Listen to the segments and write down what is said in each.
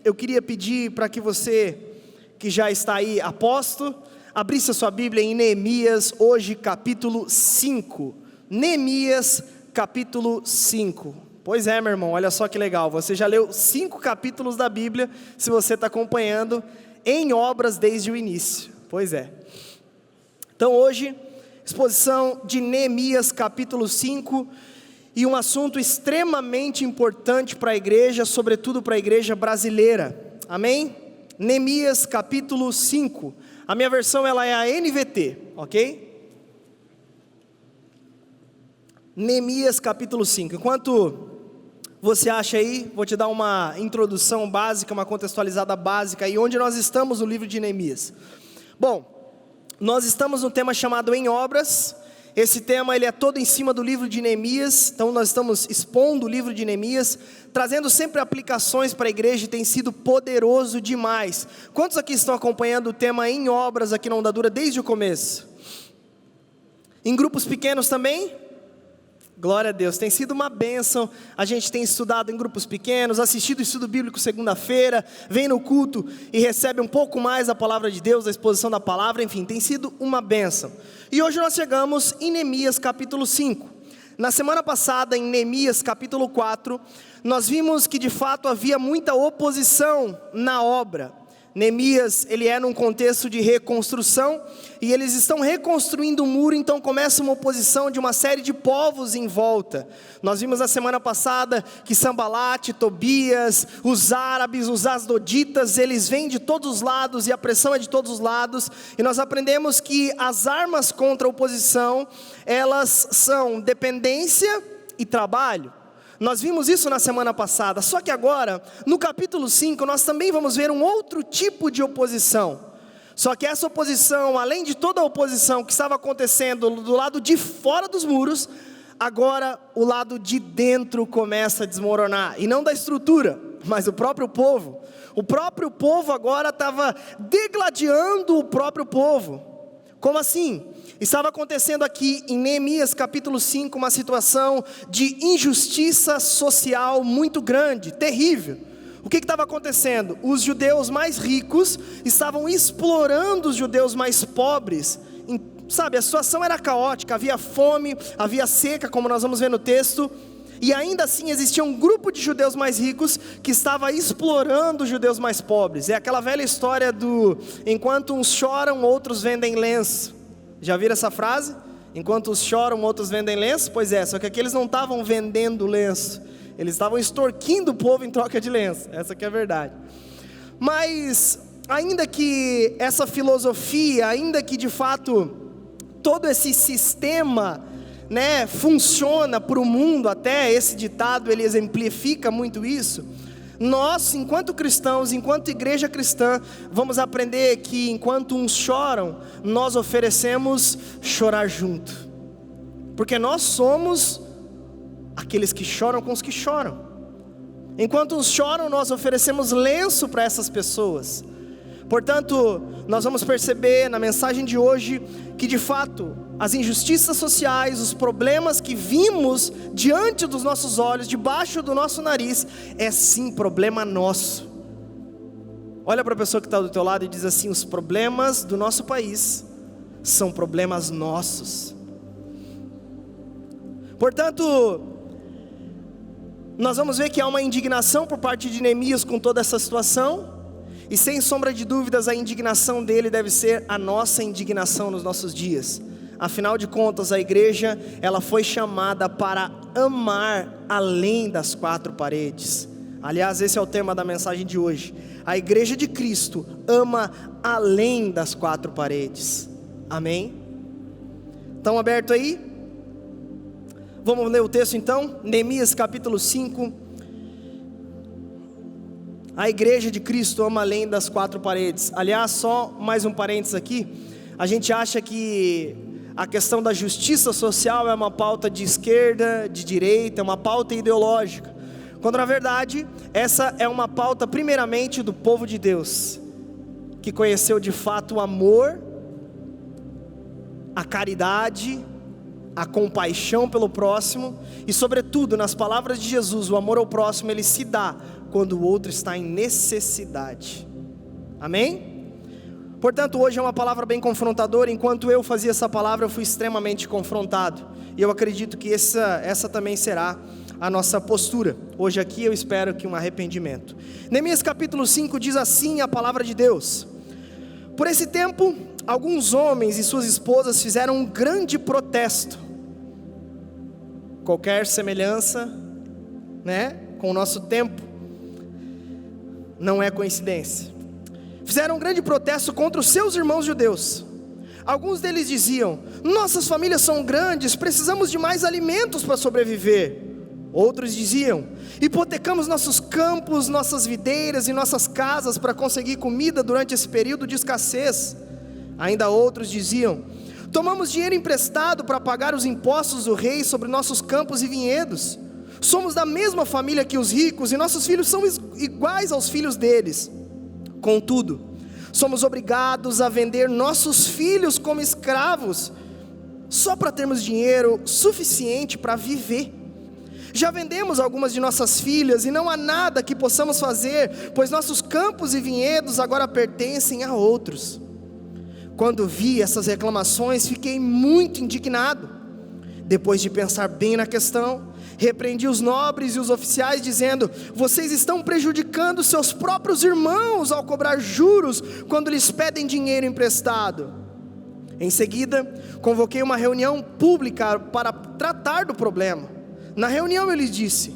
eu queria pedir para que você, que já está aí a posto, abrisse a sua Bíblia em Neemias, hoje capítulo 5. Neemias capítulo 5. Pois é, meu irmão, olha só que legal, você já leu 5 capítulos da Bíblia, se você está acompanhando em obras desde o início. Pois é. Então hoje, exposição de Neemias capítulo 5, e um assunto extremamente importante para a igreja, sobretudo para a igreja brasileira. Amém? Neemias capítulo 5. A minha versão ela é a NVT, ok? Neemias capítulo 5. Enquanto você acha aí, vou te dar uma introdução básica, uma contextualizada básica aí, onde nós estamos no livro de Neemias. Bom, nós estamos no tema chamado Em Obras. Esse tema ele é todo em cima do livro de Neemias, então nós estamos expondo o livro de Neemias, trazendo sempre aplicações para a igreja, e tem sido poderoso demais. Quantos aqui estão acompanhando o tema Em Obras aqui na Ondadura desde o começo? Em grupos pequenos também? Glória a Deus, tem sido uma bênção. A gente tem estudado em grupos pequenos, assistido o estudo bíblico segunda-feira, vem no culto e recebe um pouco mais a palavra de Deus, a exposição da palavra, enfim, tem sido uma bênção. E hoje nós chegamos em Neemias capítulo 5. Na semana passada, em Neemias capítulo 4, nós vimos que de fato havia muita oposição na obra. Neemias, ele é num contexto de reconstrução, e eles estão reconstruindo o muro, então começa uma oposição de uma série de povos em volta. Nós vimos na semana passada que Sambalate, Tobias, os árabes, os asdoditas, eles vêm de todos os lados, e a pressão é de todos os lados, e nós aprendemos que as armas contra a oposição, elas são dependência e trabalho. Nós vimos isso na semana passada, só que agora, no capítulo 5, nós também vamos ver um outro tipo de oposição. Só que essa oposição, além de toda a oposição que estava acontecendo do lado de fora dos muros, agora o lado de dentro começa a desmoronar. E não da estrutura, mas o próprio povo. O próprio povo agora estava degladiando o próprio povo. Como assim? Estava acontecendo aqui em Neemias capítulo 5 uma situação de injustiça social muito grande, terrível. O que estava acontecendo? Os judeus mais ricos estavam explorando os judeus mais pobres. Sabe, a situação era caótica, havia fome, havia seca, como nós vamos ver no texto. E ainda assim existia um grupo de judeus mais ricos que estava explorando os judeus mais pobres. É aquela velha história do enquanto uns choram, outros vendem lenço. Já viram essa frase? Enquanto uns choram, outros vendem lenço? Pois é, só que aqui eles não estavam vendendo lenço, eles estavam extorquindo o povo em troca de lenço. Essa que é a verdade. Mas ainda que essa filosofia, ainda que de fato todo esse sistema, funciona para o mundo, até esse ditado ele exemplifica muito isso. Nós, enquanto cristãos, enquanto igreja cristã, vamos aprender que enquanto uns choram, nós oferecemos chorar junto, porque nós somos aqueles que choram com os que choram. Enquanto uns choram, nós oferecemos lenço para essas pessoas. Portanto, nós vamos perceber na mensagem de hoje que de fato as injustiças sociais, os problemas que vimos diante dos nossos olhos, debaixo do nosso nariz, é sim problema nosso. Olha para a pessoa que está do teu lado e diz assim: os problemas do nosso país são problemas nossos. Portanto, nós vamos ver que há uma indignação por parte de Neemias com toda essa situação. E sem sombra de dúvidas, a indignação dele deve ser a nossa indignação nos nossos dias. Afinal de contas, a igreja, ela foi chamada para amar além das 4 paredes. Aliás, esse é o tema da mensagem de hoje. A igreja de Cristo ama além das 4 paredes. Amém? Estão abertos aí? Vamos ler o texto então? Neemias capítulo 5. A igreja de Cristo ama além das 4 paredes. Aliás, só mais um parênteses aqui. A gente acha que a questão da justiça social é uma pauta de esquerda, de direita, é uma pauta ideológica. Quando na verdade, essa é uma pauta primeiramente do povo de Deus, que conheceu de fato o amor, a caridade a compaixão pelo próximo e, sobretudo, nas palavras de Jesus, o amor ao próximo, ele se dá quando o outro está em necessidade. Amém? Portanto, hoje é uma palavra bem confrontadora. Enquanto eu fazia essa palavra, eu fui extremamente confrontado, e eu acredito que essa também será a nossa postura. Hoje aqui eu espero que um arrependimento. Neemias capítulo 5 diz assim a palavra de Deus: por esse tempo, alguns homens e suas esposas fizeram um grande protesto. Qualquer semelhança, com o nosso tempo não é coincidência. Fizeram um grande protesto contra os seus irmãos judeus. Alguns deles diziam: nossas famílias são grandes, precisamos de mais alimentos para sobreviver. Outros diziam: hipotecamos nossos campos, nossas videiras e nossas casas para conseguir comida durante esse período de escassez. Ainda outros diziam: tomamos dinheiro emprestado para pagar os impostos do rei sobre nossos campos e vinhedos. Somos da mesma família que os ricos e nossos filhos são iguais aos filhos deles. Contudo, somos obrigados a vender nossos filhos como escravos, só para termos dinheiro suficiente para viver. Já vendemos algumas de nossas filhas e não há nada que possamos fazer, pois nossos campos e vinhedos agora pertencem a outros. Quando vi essas reclamações, fiquei muito indignado. Depois de pensar bem na questão, repreendi os nobres e os oficiais, dizendo: vocês estão prejudicando seus próprios irmãos ao cobrar juros quando lhes pedem dinheiro emprestado. Em seguida, convoquei uma reunião pública para tratar do problema. Na reunião eu lhes disse: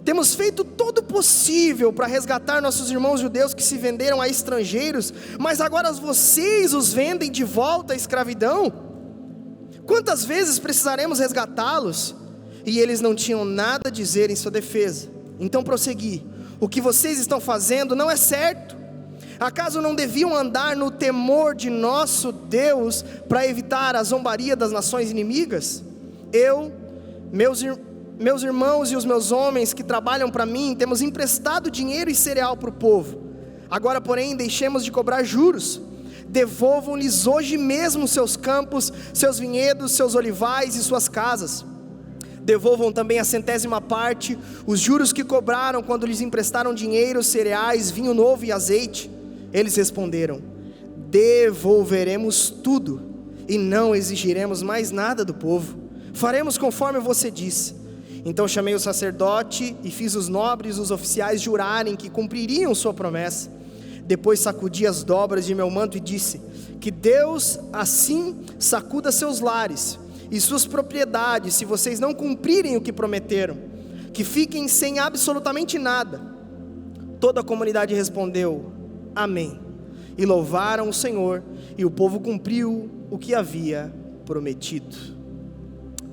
temos feito todo o possível para resgatar nossos irmãos judeus que se venderam a estrangeiros, mas agora vocês os vendem de volta à escravidão? Quantas vezes precisaremos resgatá-los? E eles não tinham nada a dizer em sua defesa. Então prossegui: o que vocês estão fazendo não é certo. Acaso não deviam andar no temor de nosso Deus para evitar a zombaria das nações inimigas? Eu, meus irmãos e os meus homens que trabalham para mim, temos emprestado dinheiro e cereal para o povo. Agora, porém, deixemos de cobrar juros. Devolvam-lhes hoje mesmo seus campos, seus vinhedos, seus olivais e suas casas. Devolvam também a 100ª parte, os juros que cobraram quando lhes emprestaram dinheiro, cereais, vinho novo e azeite. Eles responderam: devolveremos tudo e não exigiremos mais nada do povo. Faremos conforme você disse. Então chamei o sacerdote e fiz os nobres e os oficiais jurarem que cumpririam sua promessa. Depois sacudi as dobras de meu manto e disse: que Deus assim sacuda seus lares e suas propriedades, se vocês não cumprirem o que prometeram, que fiquem sem absolutamente nada. Toda a comunidade respondeu: amém, e louvaram o Senhor, e o povo cumpriu o que havia prometido.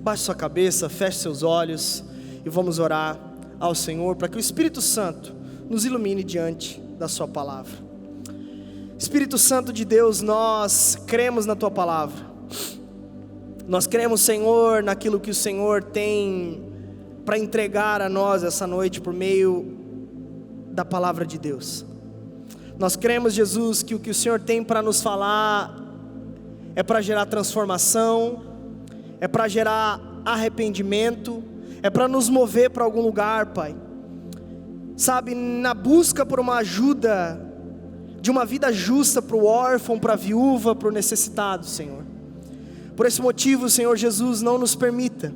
Baixe sua cabeça, feche seus olhos e vamos orar ao Senhor para que o Espírito Santo nos ilumine diante da sua palavra. Espírito Santo de Deus, nós cremos na tua palavra. Nós cremos, Senhor, naquilo que o Senhor tem para entregar a nós essa noite por meio da palavra de Deus. Nós cremos, Jesus, que o que o Senhor tem para nos falar é para gerar transformação, é para gerar arrependimento, é para nos mover para algum lugar, Pai. Sabe, na busca por uma ajuda, de uma vida justa para o órfão, para a viúva, para o necessitado, Senhor. Por esse motivo, Senhor Jesus, não nos permita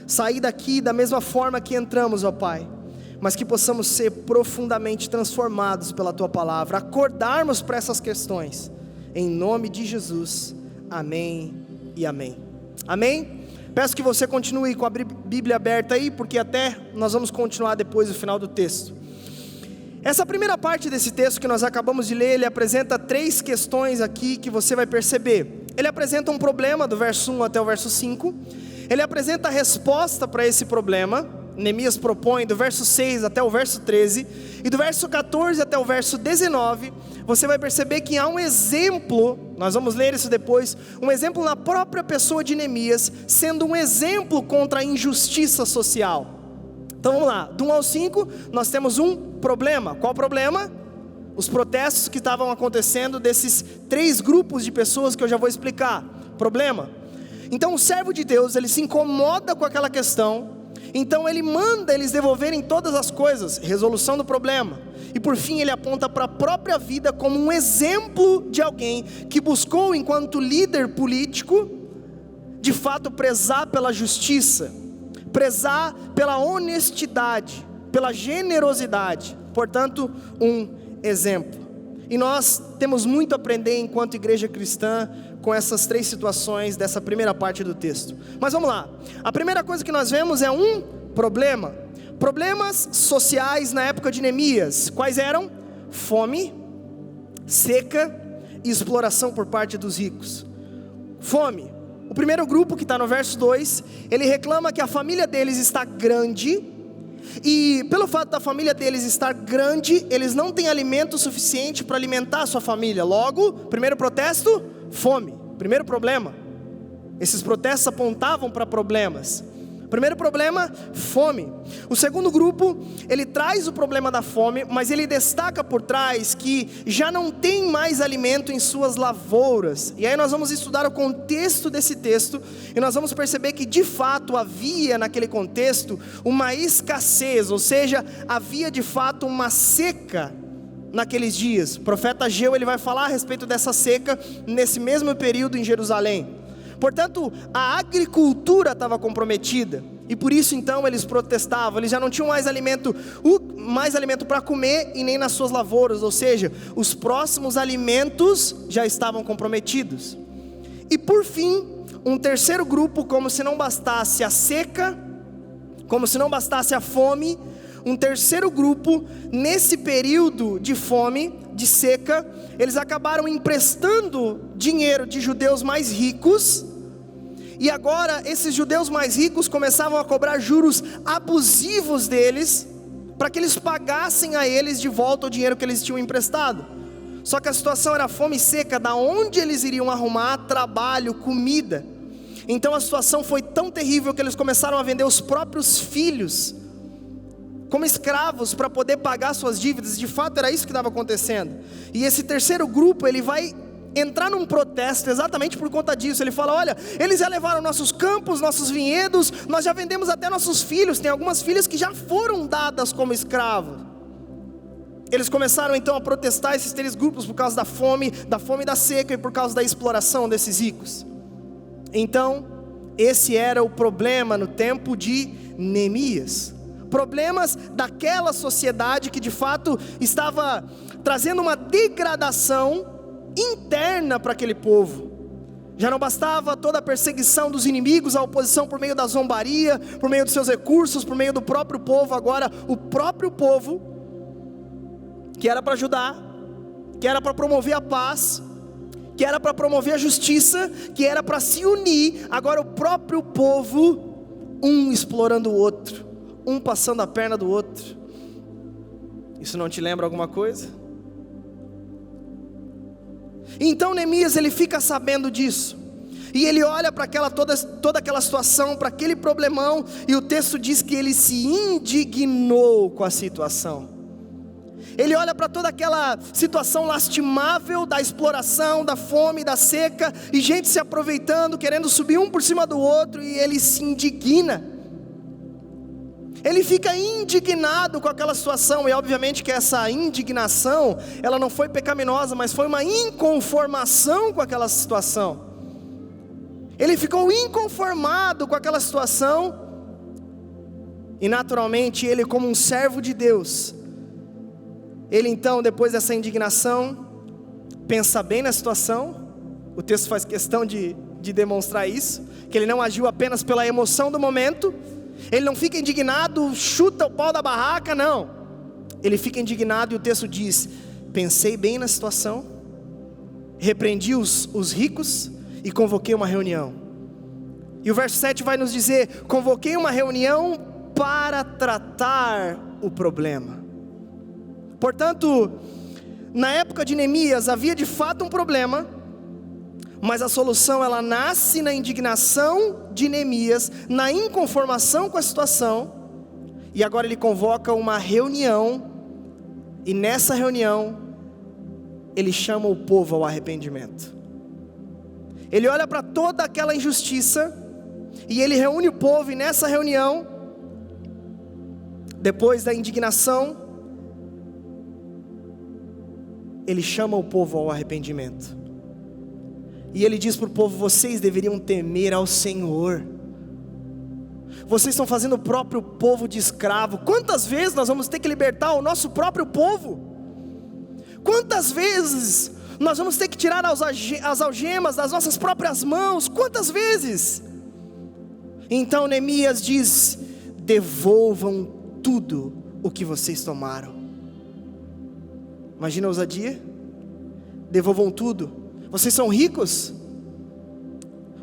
sair daqui da mesma forma que entramos, ó Pai, mas que possamos ser profundamente transformados pela Tua Palavra, acordarmos para essas questões, em nome de Jesus, amém e amém. Amém? Peço que você continue com a Bíblia aberta aí, porque até nós vamos continuar depois do final do texto. Essa primeira parte desse texto que nós acabamos de ler, ele apresenta 3 questões aqui que você vai perceber. Ele apresenta um problema do verso 1 até o verso 5, ele apresenta a resposta para esse problema. Neemias propõe do verso 6 até o verso 13, e do verso 14 até o verso 19, você vai perceber que há um exemplo, nós vamos ler isso depois, um exemplo na própria pessoa de Neemias, sendo um exemplo contra a injustiça social. Então vamos lá, do 1 ao 5, nós temos um problema. Qual problema? Os protestos que estavam acontecendo desses 3 grupos de pessoas que eu já vou explicar. Problema. Então o servo de Deus, ele se incomoda com aquela questão, então ele manda eles devolverem todas as coisas, resolução do problema. E por fim ele aponta para a própria vida como um exemplo de alguém que buscou, enquanto líder político, de fato prezar pela justiça, prezar pela honestidade, pela generosidade. Portanto, um exemplo. E nós temos muito a aprender enquanto igreja cristã com essas 3 situações dessa primeira parte do texto. Mas vamos lá. A primeira coisa que nós vemos é um problema. Problemas sociais na época de Neemias. Quais eram? Fome, seca e exploração por parte dos ricos. Fome. O primeiro grupo, que está no verso 2, ele reclama que a família deles está grande, e pelo fato da família deles estar grande, eles não têm alimento suficiente para alimentar a sua família. Logo, primeiro protesto, fome. Primeiro problema. Esses protestos apontavam para problemas. Primeiro problema, fome. O segundo grupo, ele traz o problema da fome, mas ele destaca por trás que já não tem mais alimento em suas lavouras. E aí nós vamos estudar o contexto desse texto, e nós vamos perceber que de fato havia naquele contexto uma escassez, ou seja, havia de fato uma seca naqueles dias. O profeta Ageu, ele vai falar a respeito dessa seca nesse mesmo período em Jerusalém. Portanto, a agricultura estava comprometida, e por isso então eles protestavam. Eles já não tinham mais alimento para comer, e nem nas suas lavouras, ou seja, os próximos alimentos já estavam comprometidos. E por fim, um terceiro grupo, como se não bastasse a seca, como se não bastasse a fome, um terceiro grupo, nesse período de fome, de seca, eles acabaram emprestando dinheiro de judeus mais ricos, e agora esses judeus mais ricos começavam a cobrar juros abusivos deles, para que eles pagassem a eles de volta o dinheiro que eles tinham emprestado. Só que a situação era fome e seca, da onde eles iriam arrumar trabalho, comida? Então a situação foi tão terrível que eles começaram a vender os próprios filhos como escravos para poder pagar suas dívidas. De fato era isso que estava acontecendo. E esse terceiro grupo, ele vai entrar num protesto exatamente por conta disso. Ele fala: olha, eles já levaram nossos campos, nossos vinhedos, nós já vendemos até nossos filhos. Tem algumas filhas que já foram dadas como escravos. Eles começaram então a protestar, esses 3 grupos, por causa da fome e da seca, e por causa da exploração desses ricos. Então, esse era o problema no tempo de Neemias. Problemas daquela sociedade que de fato estava trazendo uma degradação interna para aquele povo. Já não bastava toda a perseguição dos inimigos, a oposição por meio da zombaria, por meio dos seus recursos, por meio do próprio povo. Agora o próprio povo, que era para ajudar, que era para promover a paz, que era para promover a justiça, que era para se unir, agora o próprio povo, um explorando o outro, um passando a perna do outro. Isso não te lembra alguma coisa? Então Neemias, ele fica sabendo disso, e ele olha para toda aquela situação, para aquele problemão, e o texto diz que ele se indignou com a situação. Ele olha para toda aquela situação lastimável da exploração, da fome, da seca, e gente se aproveitando, querendo subir um por cima do outro, e ele se indigna. Ele fica indignado com aquela situação, e obviamente que essa indignação, ela não foi pecaminosa, mas foi uma inconformação com aquela situação. Ele ficou inconformado com aquela situação, e naturalmente ele, como um servo de Deus, ele então, depois dessa indignação, pensa bem na situação. O texto faz questão de demonstrar isso, que ele não agiu apenas pela emoção do momento. Ele não fica indignado, chuta o pau da barraca, não. Ele fica indignado, e o texto diz: pensei bem na situação, repreendi os ricos e convoquei uma reunião. E o verso 7 vai nos dizer: convoquei uma reunião para tratar o problema. Portanto, na época de Neemias havia de fato um problema, mas a solução, ela nasce na indignação de Neemias, na inconformação com a situação. E agora ele convoca uma reunião, e nessa reunião ele chama o povo ao arrependimento. Ele olha para toda aquela injustiça, e ele reúne o povo, e nessa reunião, depois da indignação, ele chama o povo ao arrependimento. E ele diz para o povo: vocês deveriam temer ao Senhor. Vocês estão fazendo o próprio povo de escravo. Quantas vezes nós vamos ter que libertar o nosso próprio povo? Quantas vezes nós vamos ter que tirar as algemas das nossas próprias mãos? Quantas vezes? Então Neemias diz: devolvam tudo o que vocês tomaram. Imagina a ousadia. Devolvam tudo. Vocês são ricos,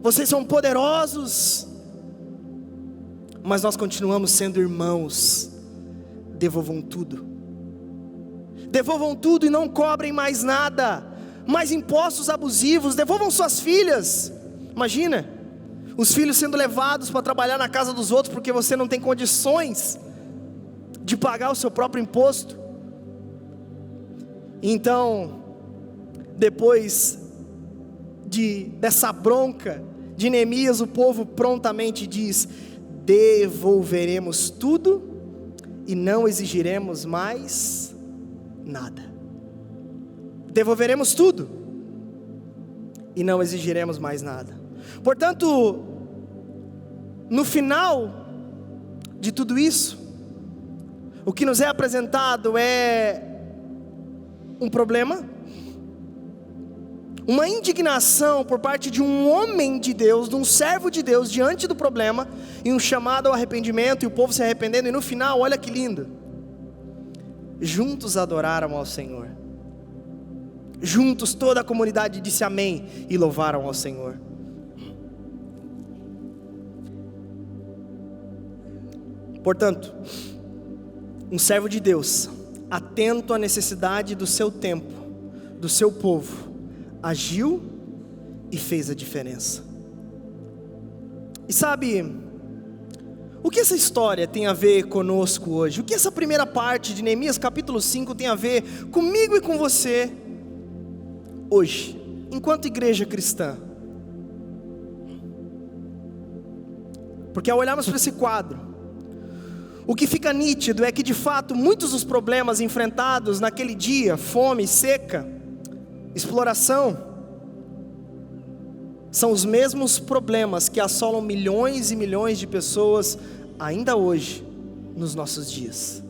vocês são poderosos, mas nós continuamos sendo irmãos. Devolvam tudo. Devolvam tudo e não cobrem mais nada, mais impostos abusivos. Devolvam suas filhas. Imagina, os filhos sendo levados para trabalhar na casa dos outros, porque você não tem condições de pagar o seu próprio imposto. Então, depois dessa bronca de Neemias, o povo prontamente diz: devolveremos tudo e não exigiremos mais nada. Devolveremos tudo e não exigiremos mais nada. Portanto, no final de tudo isso, o que nos é apresentado é um problema, uma indignação por parte de um homem de Deus, de um servo de Deus diante do problema, e um chamado ao arrependimento, e o povo se arrependendo, e no final, olha que lindo, juntos adoraram ao Senhor. Juntos toda a comunidade disse amém e louvaram ao Senhor. Portanto, um servo de Deus, atento à necessidade do seu tempo, do seu povo, agiu e fez a diferença. E sabe, o que essa história tem a ver conosco hoje? O que essa primeira parte de Neemias capítulo 5 tem a ver comigo e com você hoje, enquanto igreja cristã? Porque ao olharmos para esse quadro, o que fica nítido é que de fato muitos dos problemas enfrentados naquele dia, fome, seca, exploração, são os mesmos problemas que assolam milhões e milhões de pessoas ainda hoje, nos nossos dias.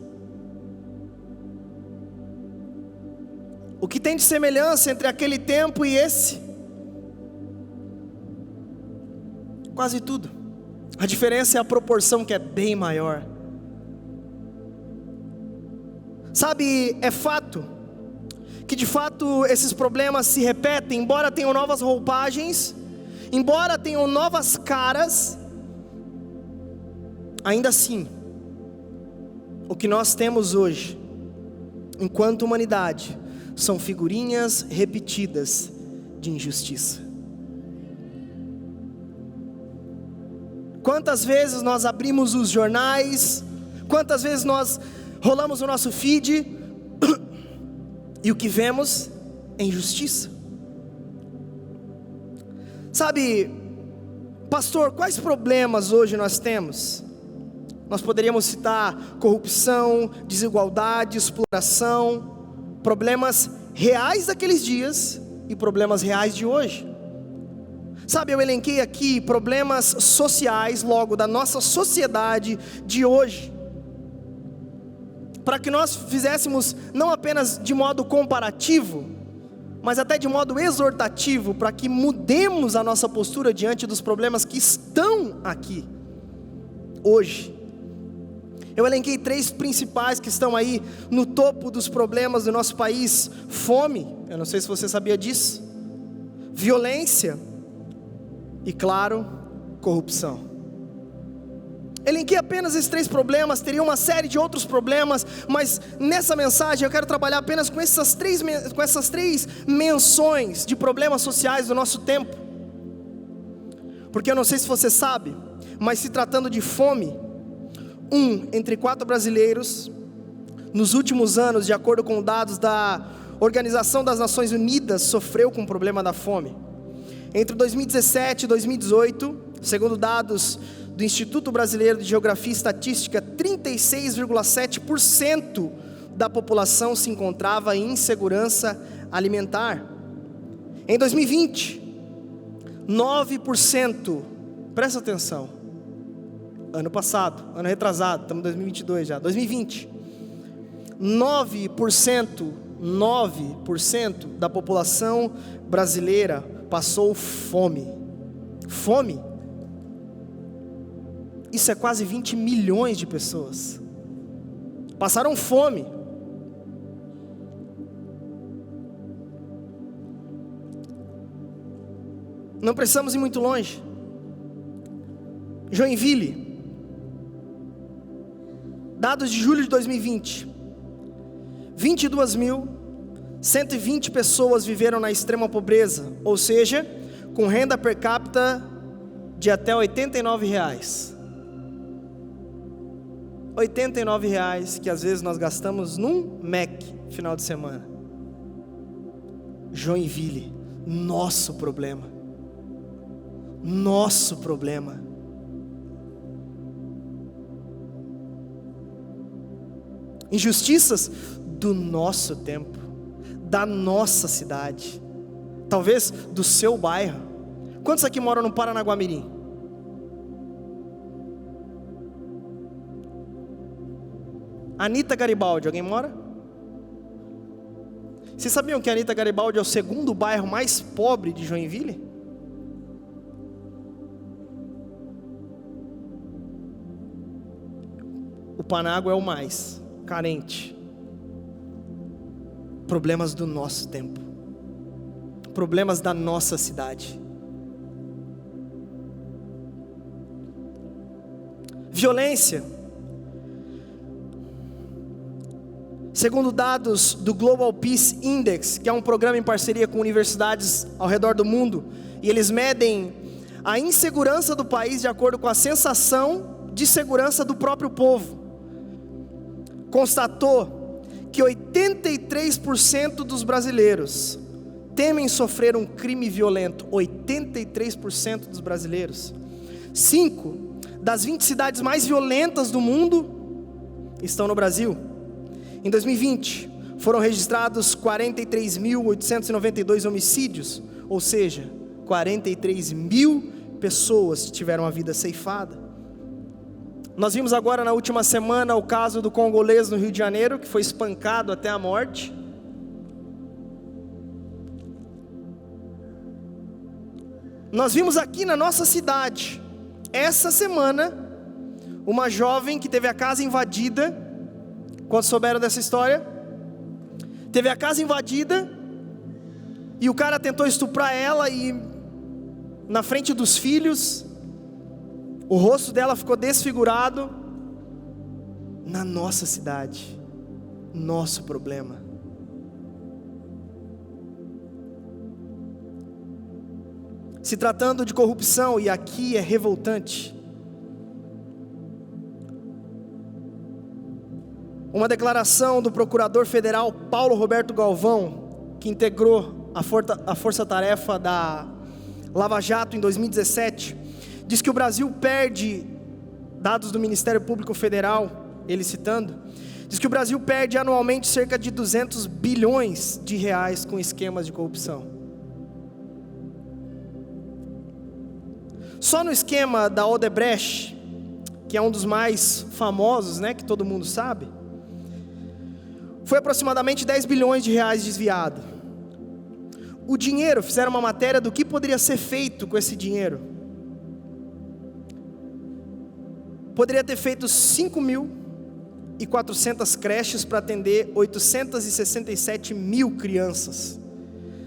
O que tem de semelhança entre aquele tempo e esse? Quase tudo. A diferença é a proporção, que é bem maior. Sabe, é fato que de fato esses problemas se repetem, embora tenham novas roupagens, embora tenham novas caras, ainda assim, o que nós temos hoje, enquanto humanidade, são figurinhas repetidas de injustiça. Quantas vezes nós abrimos os jornais, quantas vezes nós rolamos o nosso feed, e o que vemos é injustiça. Sabe, pastor, quais problemas hoje nós temos? Nós poderíamos citar corrupção, desigualdade, exploração, problemas reais daqueles dias e problemas reais de hoje. Sabe, eu elenquei aqui problemas sociais, logo, da nossa sociedade de hoje, para que nós fizéssemos não apenas de modo comparativo, mas até de modo exortativo, para que mudemos a nossa postura diante dos problemas que estão aqui, hoje. Eu elenquei 3 principais que estão aí no topo dos problemas do nosso país: fome, eu não sei se você sabia disso, violência e, claro, corrupção. Elenquei apenas esses 3 problemas, teria uma série de outros problemas, mas nessa mensagem eu quero trabalhar apenas com essas três menções de problemas sociais do nosso tempo. Porque eu não sei se você sabe, mas se tratando de fome, 1 entre 4 brasileiros, nos últimos anos, de acordo com dados da Organização das Nações Unidas, sofreu com o problema da fome. Entre 2017 e 2018, segundo dados do Instituto Brasileiro de Geografia e Estatística, 36,7% da população se encontrava em insegurança alimentar. Em 2020, 9%, presta atenção, ano passado, ano retrasado, estamos em 2022 já, 2020, 9% da população brasileira passou fome. Fome? Isso é quase 20 milhões de pessoas. Passaram fome. Não precisamos ir muito longe. Joinville, dados de julho de 2020, 22.120 pessoas viveram na extrema pobreza, ou seja, com renda per capita de até R$ 89. R$ 89 que às vezes nós gastamos num Mac final de semana. Joinville, nosso problema. Nosso problema. Injustiças do nosso tempo, da nossa cidade, talvez do seu bairro. Quantos aqui moram no Paranaguamirim? Anita Garibaldi, alguém mora? Vocês sabiam que Anita Garibaldi é o segundo bairro mais pobre de Joinville? O Panágua é o mais carente. Problemas do nosso tempo, problemas da nossa cidade. Violência. Segundo dados do Global Peace Index, que é um programa em parceria com universidades ao redor do mundo, e eles medem a insegurança do país de acordo com a sensação de segurança do próprio povo, constatou que 83% dos brasileiros temem sofrer um crime violento. 83% dos brasileiros. 5 das 20 cidades mais violentas do mundo estão no Brasil. Em 2020, foram registrados 43.892 homicídios, ou seja, 43 mil pessoas tiveram a vida ceifada. Nós vimos agora na última semana o caso do congolês no Rio de Janeiro, que foi espancado até a morte. Nós vimos aqui na nossa cidade, essa semana, uma jovem que teve a casa invadida. Quantos souberam dessa história? Teve a casa invadida e o cara tentou estuprar ela, e na frente dos filhos, o rosto dela ficou desfigurado. Na nossa cidade, nosso problema. Se tratando de corrupção, e aqui é revoltante, uma declaração do procurador federal Paulo Roberto Galvão, que integrou a força-tarefa da Lava Jato em 2017, diz que o Brasil perde, dados do Ministério Público Federal, ele citando, diz que o Brasil perde anualmente cerca de 200 bilhões de reais com esquemas de corrupção. Só no esquema da Odebrecht, que é um dos mais famosos, né, que todo mundo sabe, foi aproximadamente 10 bilhões de reais desviado. O dinheiro, fizeram uma matéria do que poderia ser feito com esse dinheiro. Poderia ter feito 5.400 creches para atender 867 mil crianças.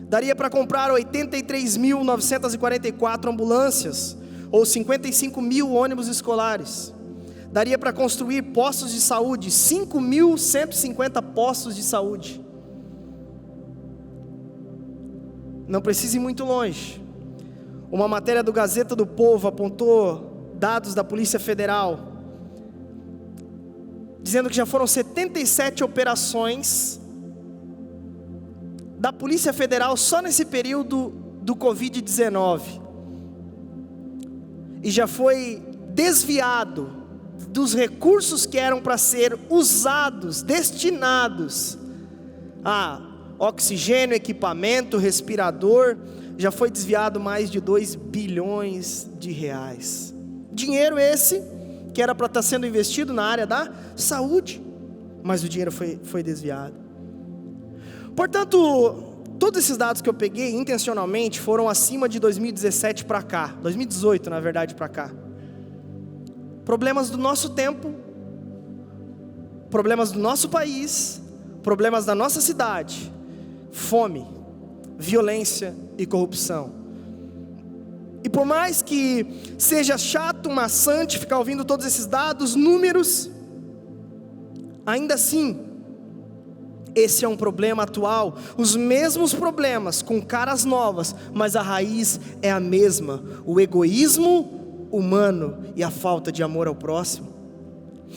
Daria para comprar 83.944 ambulâncias, ou 55 mil ônibus escolares. Daria para construir postos de saúde, 5.150 postos de saúde. Não precisa ir muito longe. Uma matéria do Gazeta do Povo apontou dados da Polícia Federal, dizendo que já foram 77 operações da Polícia Federal só nesse período do Covid-19 e já foi desviado dos recursos que eram para ser usados, destinados a oxigênio, equipamento, respirador, já foi desviado mais de 2 bilhões de reais. Dinheiro esse que era para estar sendo investido na área da saúde, mas o dinheiro foi desviado. Portanto, todos esses dados que eu peguei intencionalmente foram acima de 2017 para cá, 2018 na verdade para cá. Problemas do nosso tempo, problemas do nosso país, problemas da nossa cidade, fome, violência e corrupção. E por mais que seja chato, maçante ficar ouvindo todos esses dados, números, ainda assim, esse é um problema atual. Os mesmos problemas com caras novas, mas a raiz é a mesma: o egoísmo humano e a falta de amor ao próximo.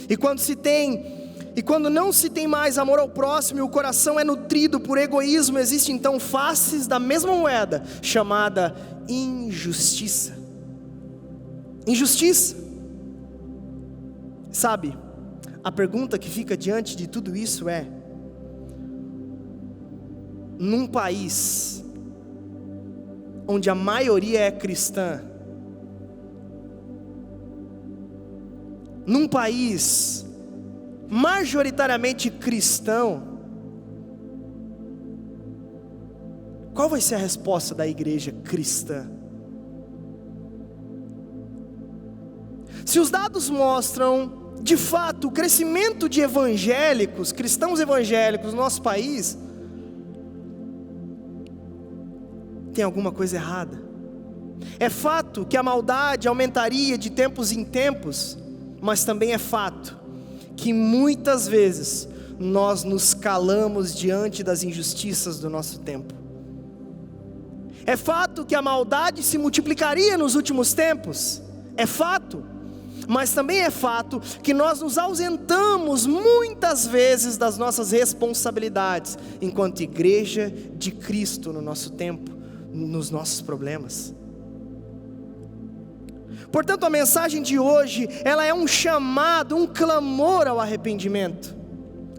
E quando não se tem mais amor ao próximo e o coração é nutrido por egoísmo, existe então faces da mesma moeda, chamada injustiça. Injustiça. Sabe, a pergunta que fica diante de tudo isso é: num país onde a maioria é cristã, num país majoritariamente cristão, qual vai ser a resposta da igreja cristã? Se os dados mostram, de fato, o crescimento de evangélicos, cristãos evangélicos no nosso país, tem alguma coisa errada. É fato que a maldade aumentaria de tempos em tempos, mas também é fato que muitas vezes nós nos calamos diante das injustiças do nosso tempo. É fato que a maldade se multiplicaria nos últimos tempos, é fato, mas também é fato que nós nos ausentamos muitas vezes das nossas responsabilidades, enquanto igreja de Cristo no nosso tempo, nos nossos problemas. Portanto, a mensagem de hoje, ela é um chamado, um clamor ao arrependimento.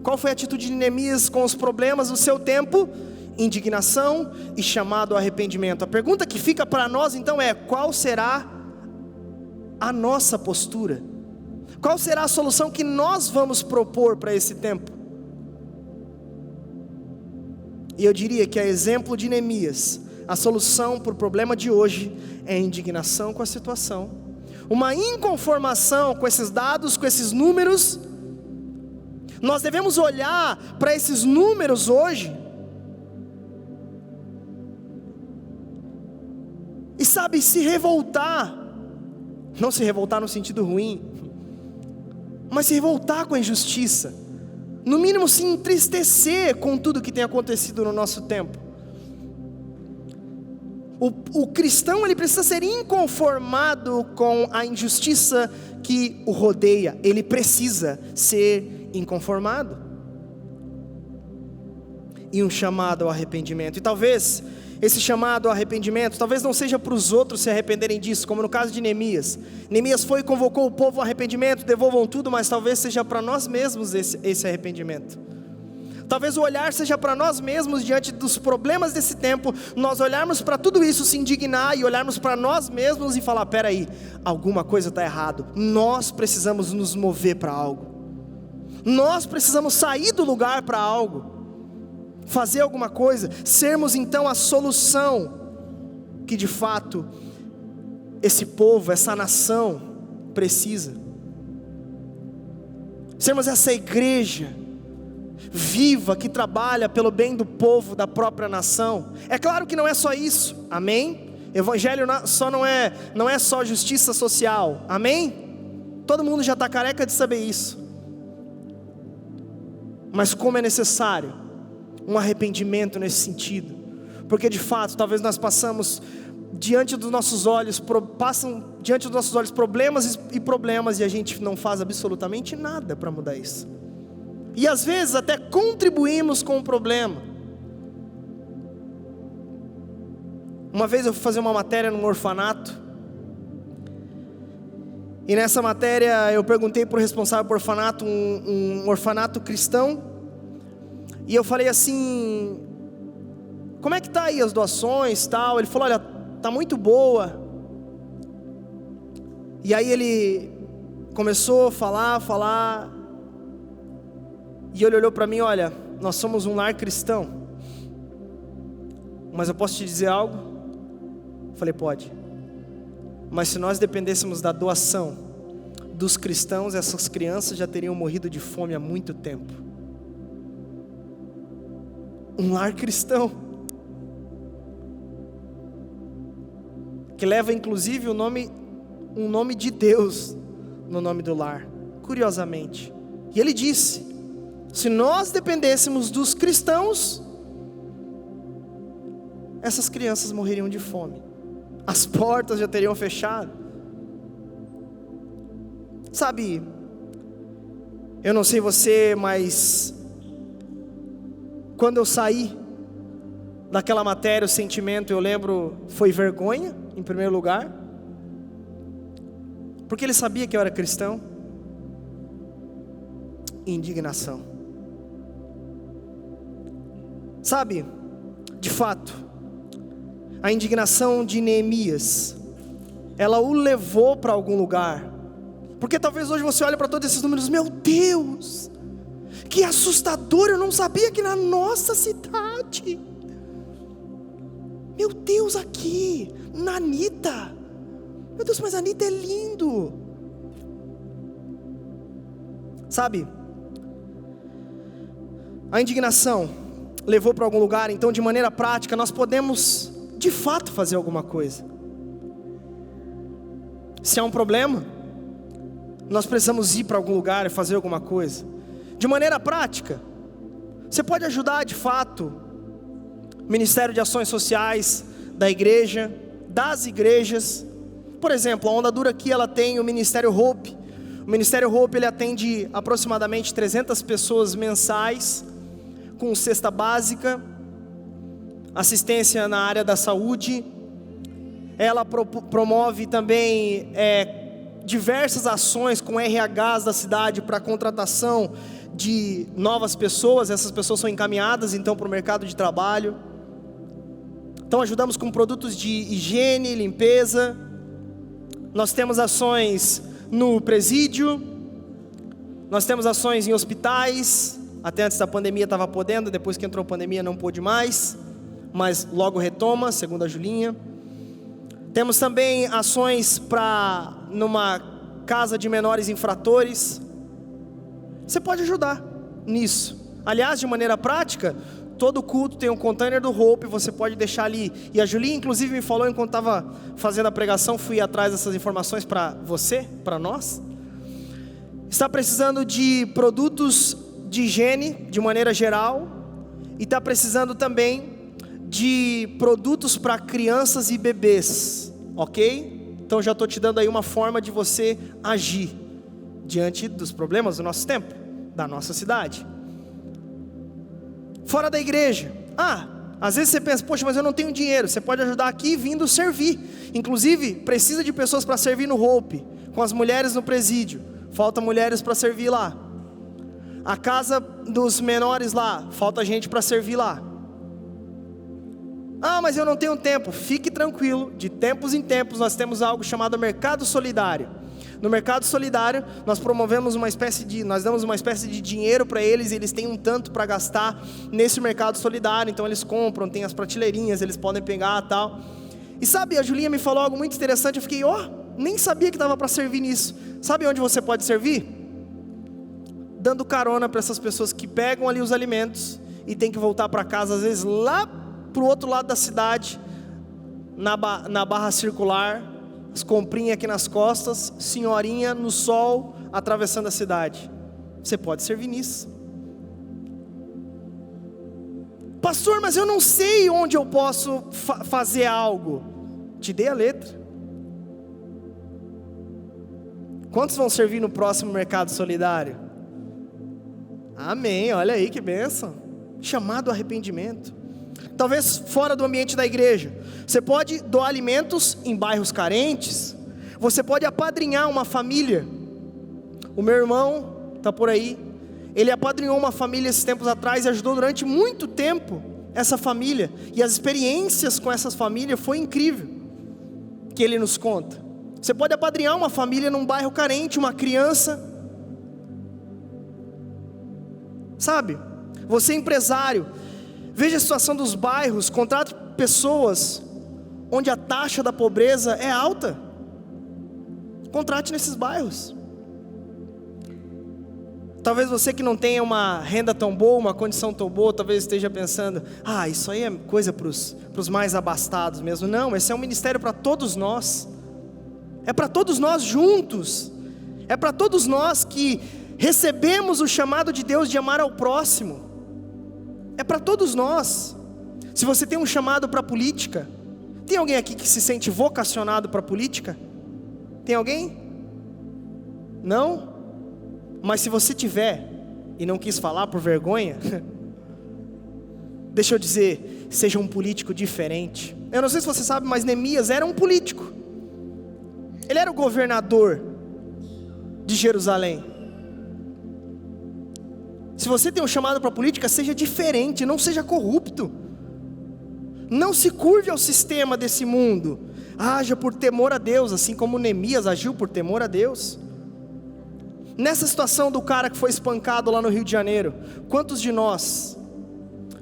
Qual foi a atitude de Neemias com os problemas do seu tempo? Indignação e chamado ao arrependimento. A pergunta que fica para nós então é: qual será a nossa postura? Qual será a solução que nós vamos propor para esse tempo? E eu diria que a exemplo de Neemias, a solução para o problema de hoje é a indignação com a situação, uma inconformação com esses dados, com esses números. Nós devemos olhar para esses números hoje e, sabe, se revoltar, não se revoltar no sentido ruim, mas se revoltar com a injustiça, no mínimo se entristecer com tudo que tem acontecido no nosso tempo. O cristão, ele precisa ser inconformado com a injustiça que o rodeia, ele precisa ser inconformado. E um chamado ao arrependimento, e talvez esse chamado ao arrependimento, talvez não seja para os outros se arrependerem disso, como no caso de Neemias. Neemias foi e convocou o povo ao arrependimento, devolvam tudo, mas talvez seja para nós mesmos esse arrependimento. Talvez o olhar seja para nós mesmos diante dos problemas desse tempo, nós olharmos para tudo isso, se indignar e olharmos para nós mesmos e falar: peraí, alguma coisa está errado, nós precisamos nos mover para algo, nós precisamos sair do lugar para algo, fazer alguma coisa, sermos então a solução que de fato esse povo, essa nação precisa, sermos essa igreja viva, que trabalha pelo bem do povo, da própria nação. É claro que não é só isso, amém? Evangelho não é só justiça social, amém? Todo mundo já está careca de saber isso. Mas como é necessário um arrependimento nesse sentido, porque de fato, talvez nós passam diante dos nossos olhos problemas e problemas, e a gente não faz absolutamente nada para mudar isso. E às vezes até contribuímos com o problema, Uma vez eu fui fazer uma matéria num orfanato, e nessa matéria eu perguntei para o responsável por orfanato, um orfanato cristão, e eu falei assim: como é que está aí as doações e tal? Ele falou: olha, está muito boa. E aí ele começou a falar, e ele olhou para mim: olha, nós somos um lar cristão, mas eu posso te dizer algo? Eu falei: pode. Mas se nós dependêssemos da doação dos cristãos, essas crianças já teriam morrido de fome há muito tempo. Um lar cristão, que leva inclusive um nome de Deus no nome do lar, curiosamente. E ele disse: se nós dependêssemos dos cristãos, essas crianças morreriam de fome, as portas já teriam fechado. Sabe, eu não sei você, mas quando eu saí daquela matéria, o sentimento, eu lembro, foi vergonha, em primeiro lugar, porque ele sabia que eu era cristão, e indignação. Sabe, de fato, a indignação de Neemias, ela o levou para algum lugar, porque talvez hoje você olhe para todos esses números: meu Deus, que assustador, eu não sabia que na nossa cidade, meu Deus, aqui, na Anitta, meu Deus, mas a Anitta é lindo. Sabe, a indignação levou para algum lugar. Então, de maneira prática, nós podemos de fato fazer alguma coisa. Se há um problema, nós precisamos ir para algum lugar e fazer alguma coisa. De maneira prática, você pode ajudar de fato o Ministério de Ações Sociais da igreja, das igrejas. Por exemplo, a Onda Dura aqui, ela tem o Ministério Hope. O Ministério Hope, ele atende aproximadamente 300 pessoas mensais, com cesta básica, assistência na área da saúde. Ela promove também diversas ações com RHs da cidade para contratação de novas pessoas. Essas pessoas são encaminhadas então para o mercado de trabalho. Então ajudamos com produtos de higiene, limpeza. Nós temos ações no presídio, nós temos ações em hospitais. Até antes da pandemia estava podendo, depois que entrou a pandemia não pôde mais, mas logo retoma, segundo a Julinha. Temos também ações numa casa de menores infratores. Você pode ajudar nisso. Aliás, de maneira prática, todo culto tem um container do Hope, você pode deixar ali. E a Julinha inclusive me falou enquanto estava fazendo a pregação, fui atrás dessas informações para você, para nós. Está precisando de produtos de higiene, de maneira geral, e está precisando também de produtos para crianças e bebês, ok? Então já estou te dando aí uma forma de você agir diante dos problemas do nosso tempo, da nossa cidade. Fora da igreja, às vezes você pensa: poxa, mas eu não tenho dinheiro. Você pode ajudar aqui vindo servir. Inclusive, precisa de pessoas para servir no Hope, com as mulheres no presídio, falta mulheres para servir lá. A casa dos menores lá, falta gente para servir lá. Mas eu não tenho tempo. Fique tranquilo, de tempos em tempos nós temos algo chamado Mercado Solidário. No Mercado Solidário, nós promovemos nós damos uma espécie de dinheiro para eles, e eles têm um tanto para gastar nesse Mercado Solidário. Então eles compram, tem as prateleirinhas, eles podem pegar e tal. E sabe, a Julinha me falou algo muito interessante, eu fiquei, nem sabia que dava para servir nisso. Sabe onde você pode servir? Dando carona para essas pessoas que pegam ali os alimentos e tem que voltar para casa, às vezes lá para o outro lado da cidade, na barra circular, as comprinhas aqui nas costas, senhorinha no sol, atravessando a cidade. Você pode servir nisso. Pastor, mas eu não sei onde eu posso fazer algo. Te dei a letra. Quantos vão servir no próximo Mercado Solidário? Amém, olha aí que bênção. Chamado arrependimento. talvez fora do ambiente da igreja. Você pode doar alimentos em bairros carentes, você pode apadrinhar uma família. O meu irmão está por aí, ele apadrinhou uma família esses tempos atrás e ajudou durante muito tempo essa família, e as experiências com essas famílias foi incrível, que ele nos conta. Você pode apadrinhar uma família num bairro carente, uma criança, sabe? Você é empresário, veja a situação dos bairros, contrate pessoas onde a taxa da pobreza é alta, contrate nesses bairros. Talvez você que não tenha uma renda tão boa, uma condição tão boa, talvez esteja pensando, isso aí é coisa para os mais abastados mesmo. Não, esse é um ministério para todos nós, é para todos nós juntos, é para todos nós que recebemos o chamado de Deus de amar ao próximo, é para todos nós. Se você tem um chamado para a política, tem alguém aqui que se sente vocacionado para a política? Tem alguém? Não? Mas se você tiver, e não quis falar por vergonha, deixa eu dizer, seja um político diferente. Eu não sei se você sabe, mas Neemias era um político. Ele era o governador de Jerusalém. Se você tem um chamado para a política, seja diferente, não seja corrupto. Não se curve ao sistema desse mundo. Haja por temor a Deus, assim como Neemias agiu por temor a Deus. Nessa situação do cara que foi espancado lá no Rio de Janeiro, quantos de nós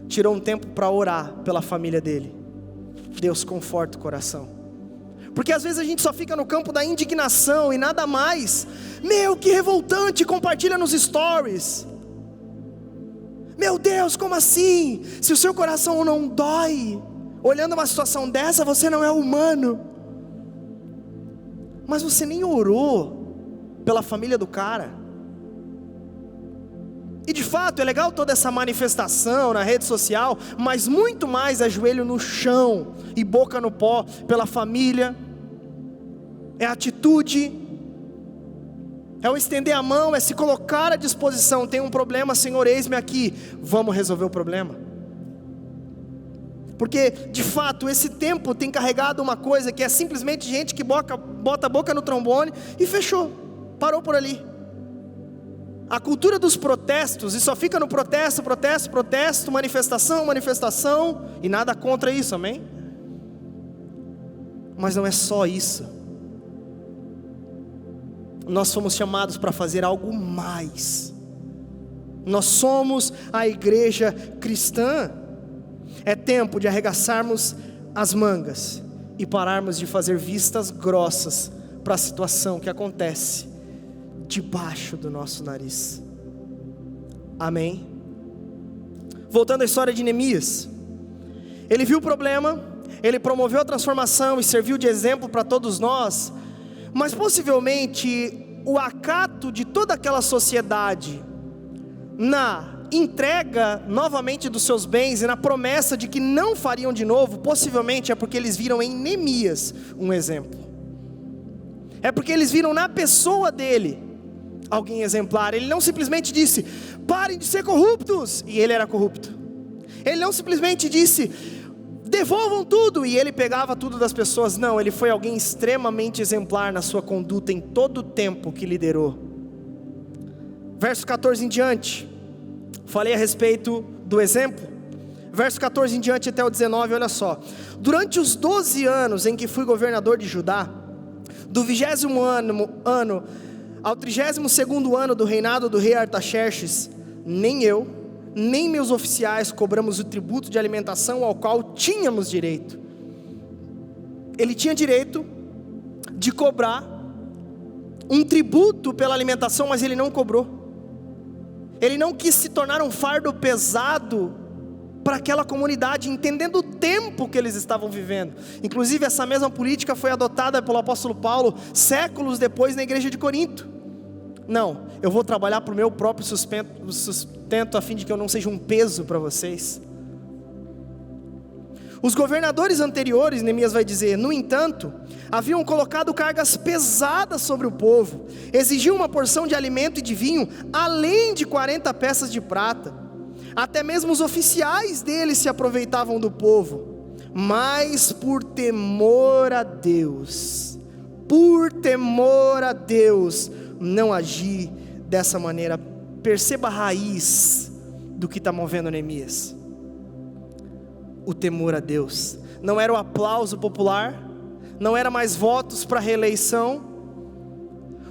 tirou um tempo para orar pela família dele? Deus conforta o coração. Porque às vezes a gente só fica no campo da indignação e nada mais. Meu, que revoltante, compartilha nos stories. Meu Deus, como assim? Se o seu coração não dói olhando uma situação dessa, você não é humano. Mas você nem orou pela família do cara. E de fato é legal toda essa manifestação na rede social, mas muito mais é joelho no chão e boca no pó pela família. É atitude, é o estender a mão, é se colocar à disposição. Tem um problema, Senhor, eis-me aqui, vamos resolver o problema. Porque de fato esse tempo tem carregado uma coisa que é simplesmente gente que bota a boca no trombone e fechou. Parou por ali. A cultura dos protestos, e só fica no protesto, manifestação, e nada contra isso, amém? Mas não é só isso. Nós fomos chamados para fazer algo mais. Nós somos a igreja cristã. É tempo de arregaçarmos as mangas e pararmos de fazer vistas grossas para a situação que acontece debaixo do nosso nariz. Amém? Voltando à história de Neemias, ele viu o problema, ele promoveu a transformação e serviu de exemplo para todos nós, mas possivelmente o acato de toda aquela sociedade na entrega novamente dos seus bens e na promessa de que não fariam de novo, possivelmente é porque eles viram em Neemias um exemplo. É porque eles viram na pessoa dele alguém exemplar. Ele não simplesmente disse, parem de ser corruptos, e ele era corrupto. Ele não simplesmente disse, devolvam tudo, e ele pegava tudo das pessoas. Não, ele foi alguém extremamente exemplar na sua conduta em todo o tempo que liderou. Verso 14 em diante, falei a respeito do exemplo. Verso 14 em diante até o 19, olha só. Durante os 12 anos em que fui governador de Judá, do 20º ano ao 32º ano do reinado do rei Artaxerxes, nem eu, nem meus oficiais cobramos o tributo de alimentação ao qual tínhamos direito. Ele tinha direito de cobrar um tributo pela alimentação, mas ele não cobrou. Ele não quis se tornar um fardo pesado para aquela comunidade, entendendo o tempo que eles estavam vivendo. Inclusive essa mesma política foi adotada pelo apóstolo Paulo séculos depois na igreja de Corinto. Não, eu vou trabalhar para o meu próprio sustento a fim de que eu não seja um peso para vocês. Os governadores anteriores, Neemias vai dizer, no entanto, haviam colocado cargas pesadas sobre o povo, exigiam uma porção de alimento e de vinho, além de 40 peças de prata. Até mesmo os oficiais dele se aproveitavam do povo, mas por temor a Deus, não agi dessa maneira. Perceba a raiz do que está movendo Neemias. O temor a Deus. Não era o aplauso popular, não era mais votos para reeleição.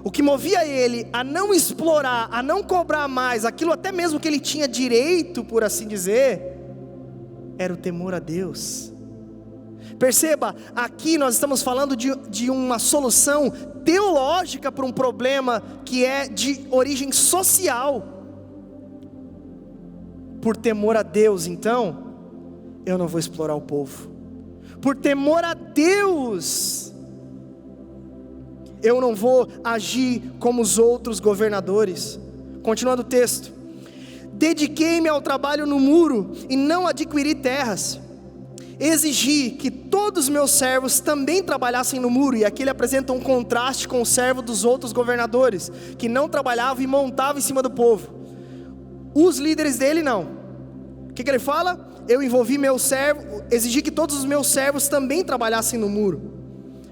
O que movia ele a não explorar, a não cobrar mais aquilo até mesmo que ele tinha direito, por assim dizer, era o temor a Deus. Perceba, aqui nós estamos falando de uma solução teológica para um problema que é de origem social. Por temor a Deus, então, eu não vou explorar o povo. Por temor a Deus, eu não vou agir como os outros governadores. Continuando o texto: dediquei-me ao trabalho no muro e não adquiri terras. Exigi que todos os meus servos também trabalhassem no muro. E aqui ele apresenta um contraste com o servo dos outros governadores, que não trabalhavam e montavam em cima do povo. Os líderes dele não. O que ele fala? Eu envolvi meu servo, exigi que todos os meus servos também trabalhassem no muro.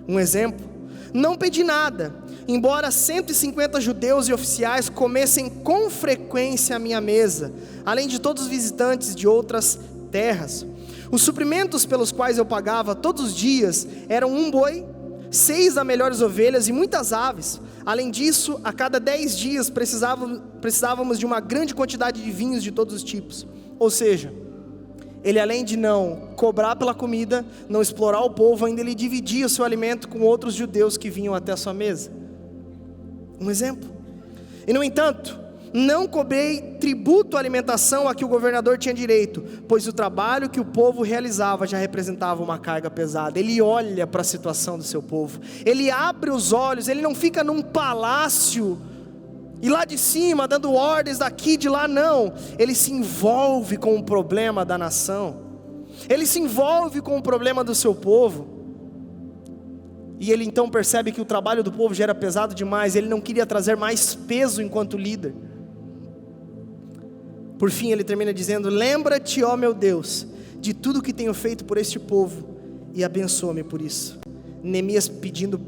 Um exemplo: não pedi nada, embora 150 judeus e oficiais comessem com frequência a minha mesa, além de todos os visitantes de outras terras. Os suprimentos pelos quais eu pagava todos os dias eram um boi, 6 das melhores ovelhas e muitas aves. Além disso, a cada 10 dias precisávamos de uma grande quantidade de vinhos de todos os tipos. Ou seja, ele, além de não cobrar pela comida, não explorar o povo, ainda ele dividia o seu alimento com outros judeus que vinham até a sua mesa. Um exemplo. E no entanto, não cobrei tributo à alimentação a que o governador tinha direito, pois o trabalho que o povo realizava já representava uma carga pesada. Ele olha para a situação do seu povo, ele abre os olhos, ele não fica num palácio e lá de cima dando ordens daqui de lá, não. Ele se envolve com o problema da nação, ele se envolve com o problema do seu povo. E ele então percebe que o trabalho do povo já era pesado demais. Ele não queria trazer mais peso enquanto líder. Por fim ele termina dizendo: lembra-te, ó meu Deus, de tudo que tenho feito por este povo, e abençoa-me por isso. Neemias pedindo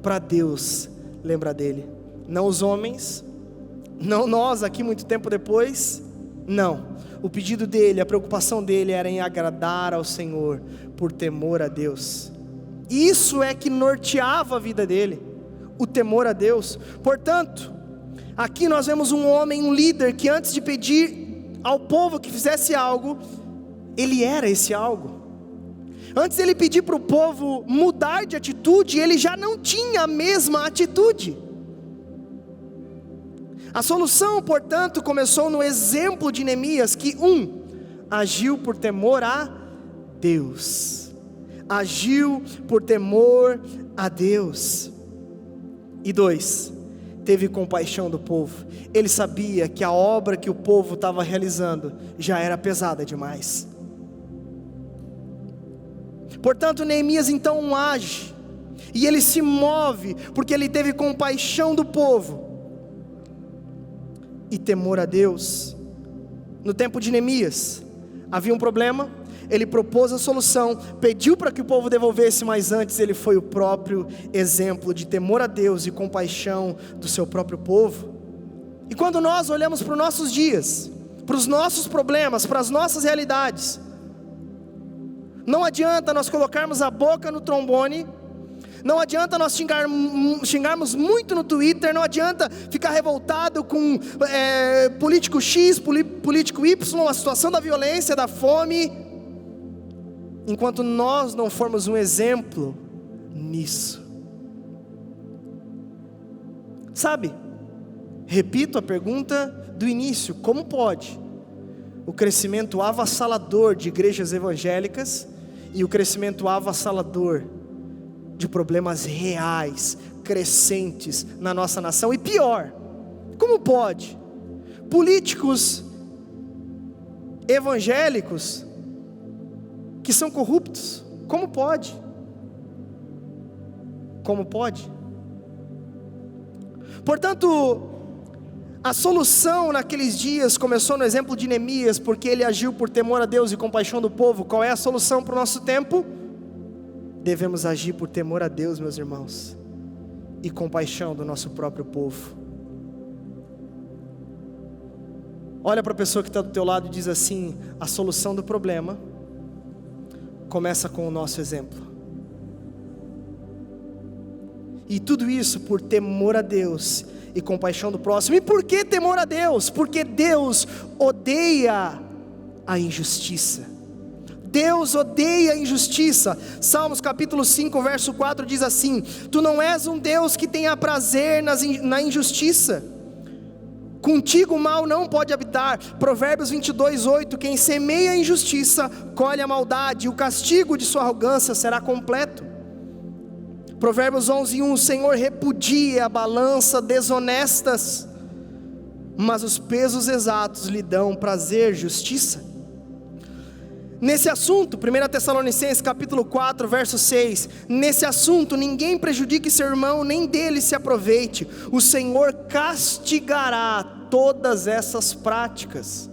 para Deus lembrar dele, não os homens, não nós aqui muito tempo depois, não. O pedido dele, a preocupação dele era em agradar ao Senhor, por temor a Deus. Isso é que norteava a vida dele, o temor a Deus. Portanto, aqui nós vemos um homem, um líder, que antes de pedir ao povo que fizesse algo, ele era esse algo. Antes ele pedir para o povo mudar de atitude, ele já não tinha a mesma atitude. A solução, portanto, começou no exemplo de Neemias, que agiu por temor a Deus. Agiu por temor a Deus. E 2, teve compaixão do povo. Ele sabia que a obra que o povo estava realizando já era pesada demais. Portanto, Neemias então age, e ele se move, porque ele teve compaixão do povo e temor a Deus. No tempo de Neemias, havia um problema, ele propôs a solução, pediu para que o povo devolvesse, mas antes ele foi o próprio exemplo de temor a Deus e compaixão do seu próprio povo. E quando nós olhamos para os nossos dias, para os nossos problemas, para as nossas realidades, não adianta nós colocarmos a boca no trombone, não adianta nós xingarmos muito no Twitter, não adianta ficar revoltado com político X, político Y, a situação da violência, da fome, enquanto nós não formos um exemplo nisso. Sabe, repito a pergunta do início: como pode o crescimento avassalador de igrejas evangélicas e o crescimento avassalador de problemas reais, crescentes na nossa nação? E pior, como pode políticos evangélicos que são corruptos? Como pode? Como pode? Portanto, A solução naqueles dias começou no exemplo de Neemias, porque ele agiu por temor a Deus e compaixão do povo. Qual é a solução para o nosso tempo? Devemos agir por temor a Deus, meus irmãos, e compaixão do nosso próprio povo. Olha para a pessoa que está do teu lado e diz assim: a solução do problema começa com o nosso exemplo. E tudo isso por temor a Deus e compaixão do próximo. E por que temor a Deus? Porque Deus odeia a injustiça. Deus odeia a injustiça. Salmos capítulo 5, verso 4 diz assim: Tu não és um Deus que tenha prazer na injustiça, contigo o mal não pode habitar. Provérbios 22, 8: Quem semeia a injustiça, colhe a maldade, e o castigo de sua arrogância será completo. Provérbios 11, 1: O Senhor repudia a balança desonestas, mas os pesos exatos lhe dão prazer, justiça. Nesse assunto, 1 Tessalonicenses capítulo 4, verso 6, nesse assunto, ninguém prejudique seu irmão, nem dele se aproveite. O Senhor castigará todas essas práticas.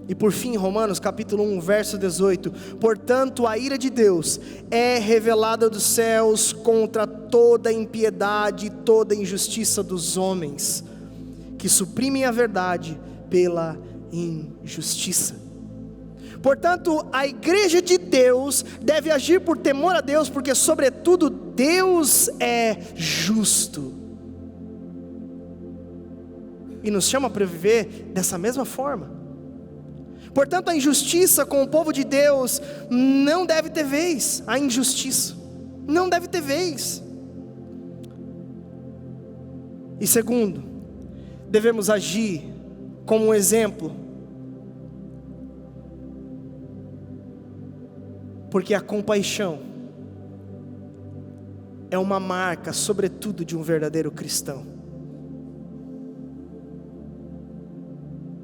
E por fim, Romanos capítulo 1, verso 18: Portanto, a ira de Deus é revelada dos céus contra toda impiedade e toda injustiça dos homens, que suprimem a verdade pela injustiça. Portanto, a igreja de Deus deve agir por temor a Deus, porque sobretudo Deus é justo, e nos chama para viver dessa mesma forma. Portanto, a injustiça com o povo de Deus não deve ter vez. A injustiça não deve ter vez. E segundo, devemos agir como um exemplo, porque a compaixão é uma marca, sobretudo, de um verdadeiro cristão.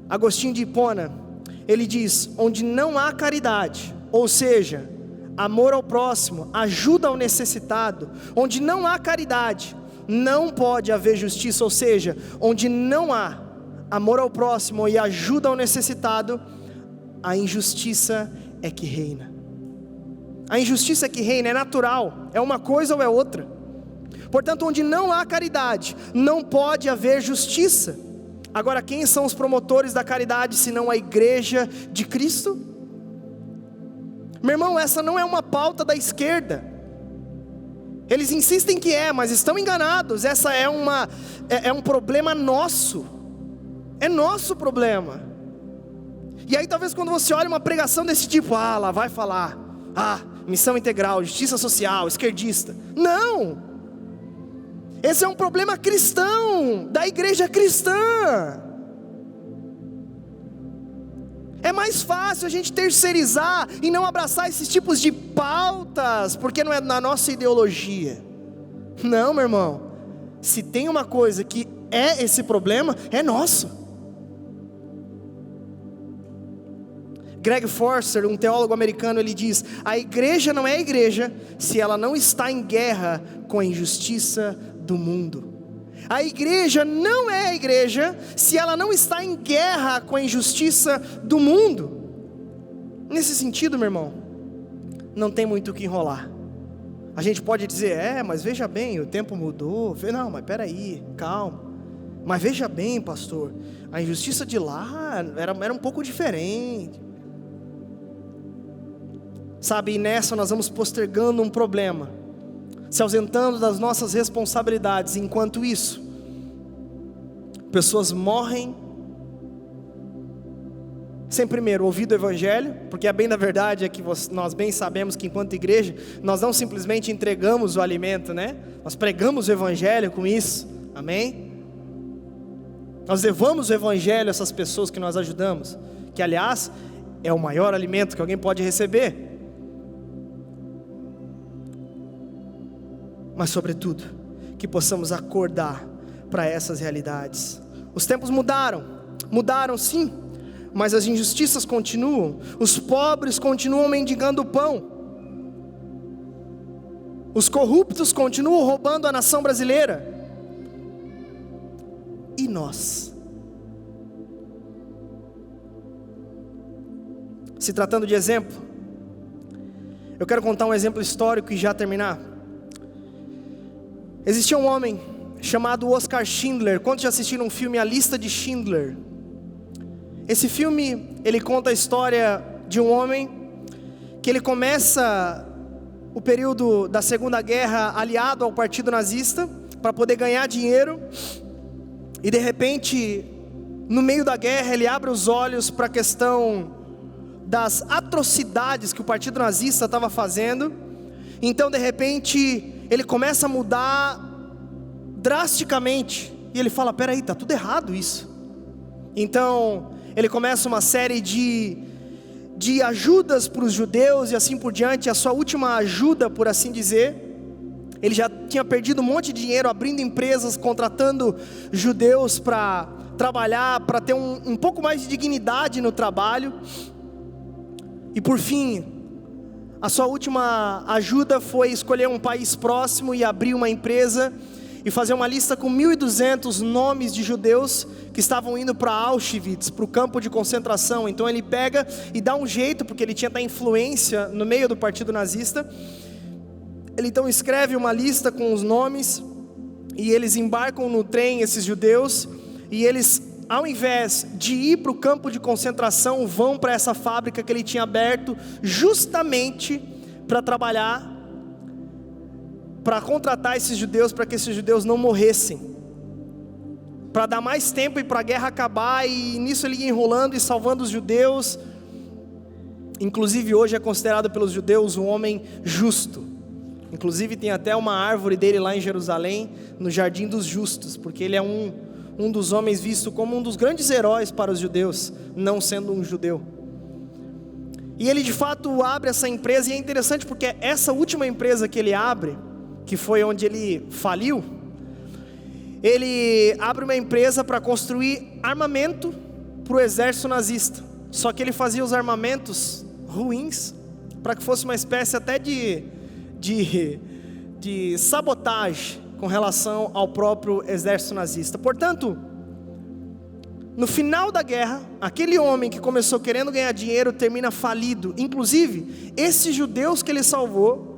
Agostinho de Hipona, ele diz: onde não há caridade, ou seja, amor ao próximo, ajuda ao necessitado, onde não há caridade, não pode haver justiça. Ou seja, onde não há amor ao próximo e ajuda ao necessitado, a injustiça é que reina. A injustiça é que reina, é natural, é uma coisa ou é outra. Portanto, onde não há caridade, não pode haver justiça. Agora, quem são os promotores da caridade, senão a igreja de Cristo? Meu irmão, essa não é uma pauta da esquerda. Eles insistem que é, mas estão enganados. Essa é um problema nosso. É nosso problema. E aí talvez quando você olha uma pregação desse tipo, lá vai falar, missão integral, justiça social, esquerdista. Não! Esse é um problema cristão, da igreja cristã. É mais fácil a gente terceirizar e não abraçar esses tipos de pautas, porque não é na nossa ideologia. Não, meu irmão, se tem uma coisa que é esse problema, é nosso. Greg Forster, um teólogo americano, ele diz: a igreja não é a igreja se ela não está em guerra com a injustiça do mundo. A igreja não é a igreja se ela não está em guerra com a injustiça do mundo. Nesse sentido, meu irmão, não tem muito o que enrolar. A gente pode dizer: mas veja bem, o tempo mudou. Não, mas peraí, calma. Mas veja bem, pastor, a injustiça de lá era um pouco diferente. Sabe, e nessa nós vamos postergando um problema, se ausentando das nossas responsabilidades. Enquanto isso, pessoas morrem sem primeiro ouvir do evangelho, porque a bem da verdade é que nós bem sabemos que enquanto igreja, nós não simplesmente entregamos o alimento, né? Nós pregamos o evangelho com isso, amém? Nós levamos o evangelho a essas pessoas que nós ajudamos, que aliás, é o maior alimento que alguém pode receber. Mas sobretudo, que possamos acordar para essas realidades. Os tempos mudaram sim, mas as injustiças continuam. Os pobres continuam mendigando o pão. Os corruptos continuam roubando a nação brasileira. e nós. Se tratando de exemplo, eu quero contar um exemplo histórico e já terminar. Existia um homem chamado Oskar Schindler. Quantos já assistiram um filme A Lista de Schindler? Esse filme, ele conta a história de um homem que ele começa o período da Segunda Guerra aliado ao partido nazista para poder ganhar dinheiro, e de repente, no meio da guerra, ele abre os olhos para a questão das atrocidades que o partido nazista estava fazendo. Então de repente ele começa a mudar drasticamente, e ele fala: peraí, está tudo errado isso. Então ele começa uma série de ajudas para os judeus e assim por diante. A sua última ajuda, por assim dizer, ele já tinha perdido um monte de dinheiro abrindo empresas, contratando judeus para trabalhar, para ter um pouco mais de dignidade no trabalho. E por fim, a sua última ajuda foi escolher um país próximo e abrir uma empresa e fazer uma lista com 1.200 nomes de judeus que estavam indo para Auschwitz, para o campo de concentração. Então ele pega e dá um jeito, porque ele tinha da influência no meio do partido nazista. Ele então escreve uma lista com os nomes, e eles embarcam no trem, esses judeus, e eles, ao invés de ir para o campo de concentração, vão para essa fábrica que ele tinha aberto, justamente para trabalhar, para contratar esses judeus, para que esses judeus não morressem, para dar mais tempo e para a guerra acabar. E nisso ele ia enrolando e salvando os judeus. Inclusive hoje é considerado pelos judeus um homem justo. Inclusive tem até uma árvore dele lá em Jerusalém, no Jardim dos Justos, porque ele é um dos homens visto como um dos grandes heróis para os judeus, não sendo um judeu. E ele de fato abre essa empresa, e é interessante porque essa última empresa que ele abre, que foi onde ele faliu, ele abre uma empresa para construir armamento para o exército nazista. Só que ele fazia os armamentos ruins, para que fosse uma espécie até de sabotagem com relação ao próprio exército nazista. Portanto, no final da guerra, aquele homem que começou querendo ganhar dinheiro termina falido. Inclusive, esses judeus que ele salvou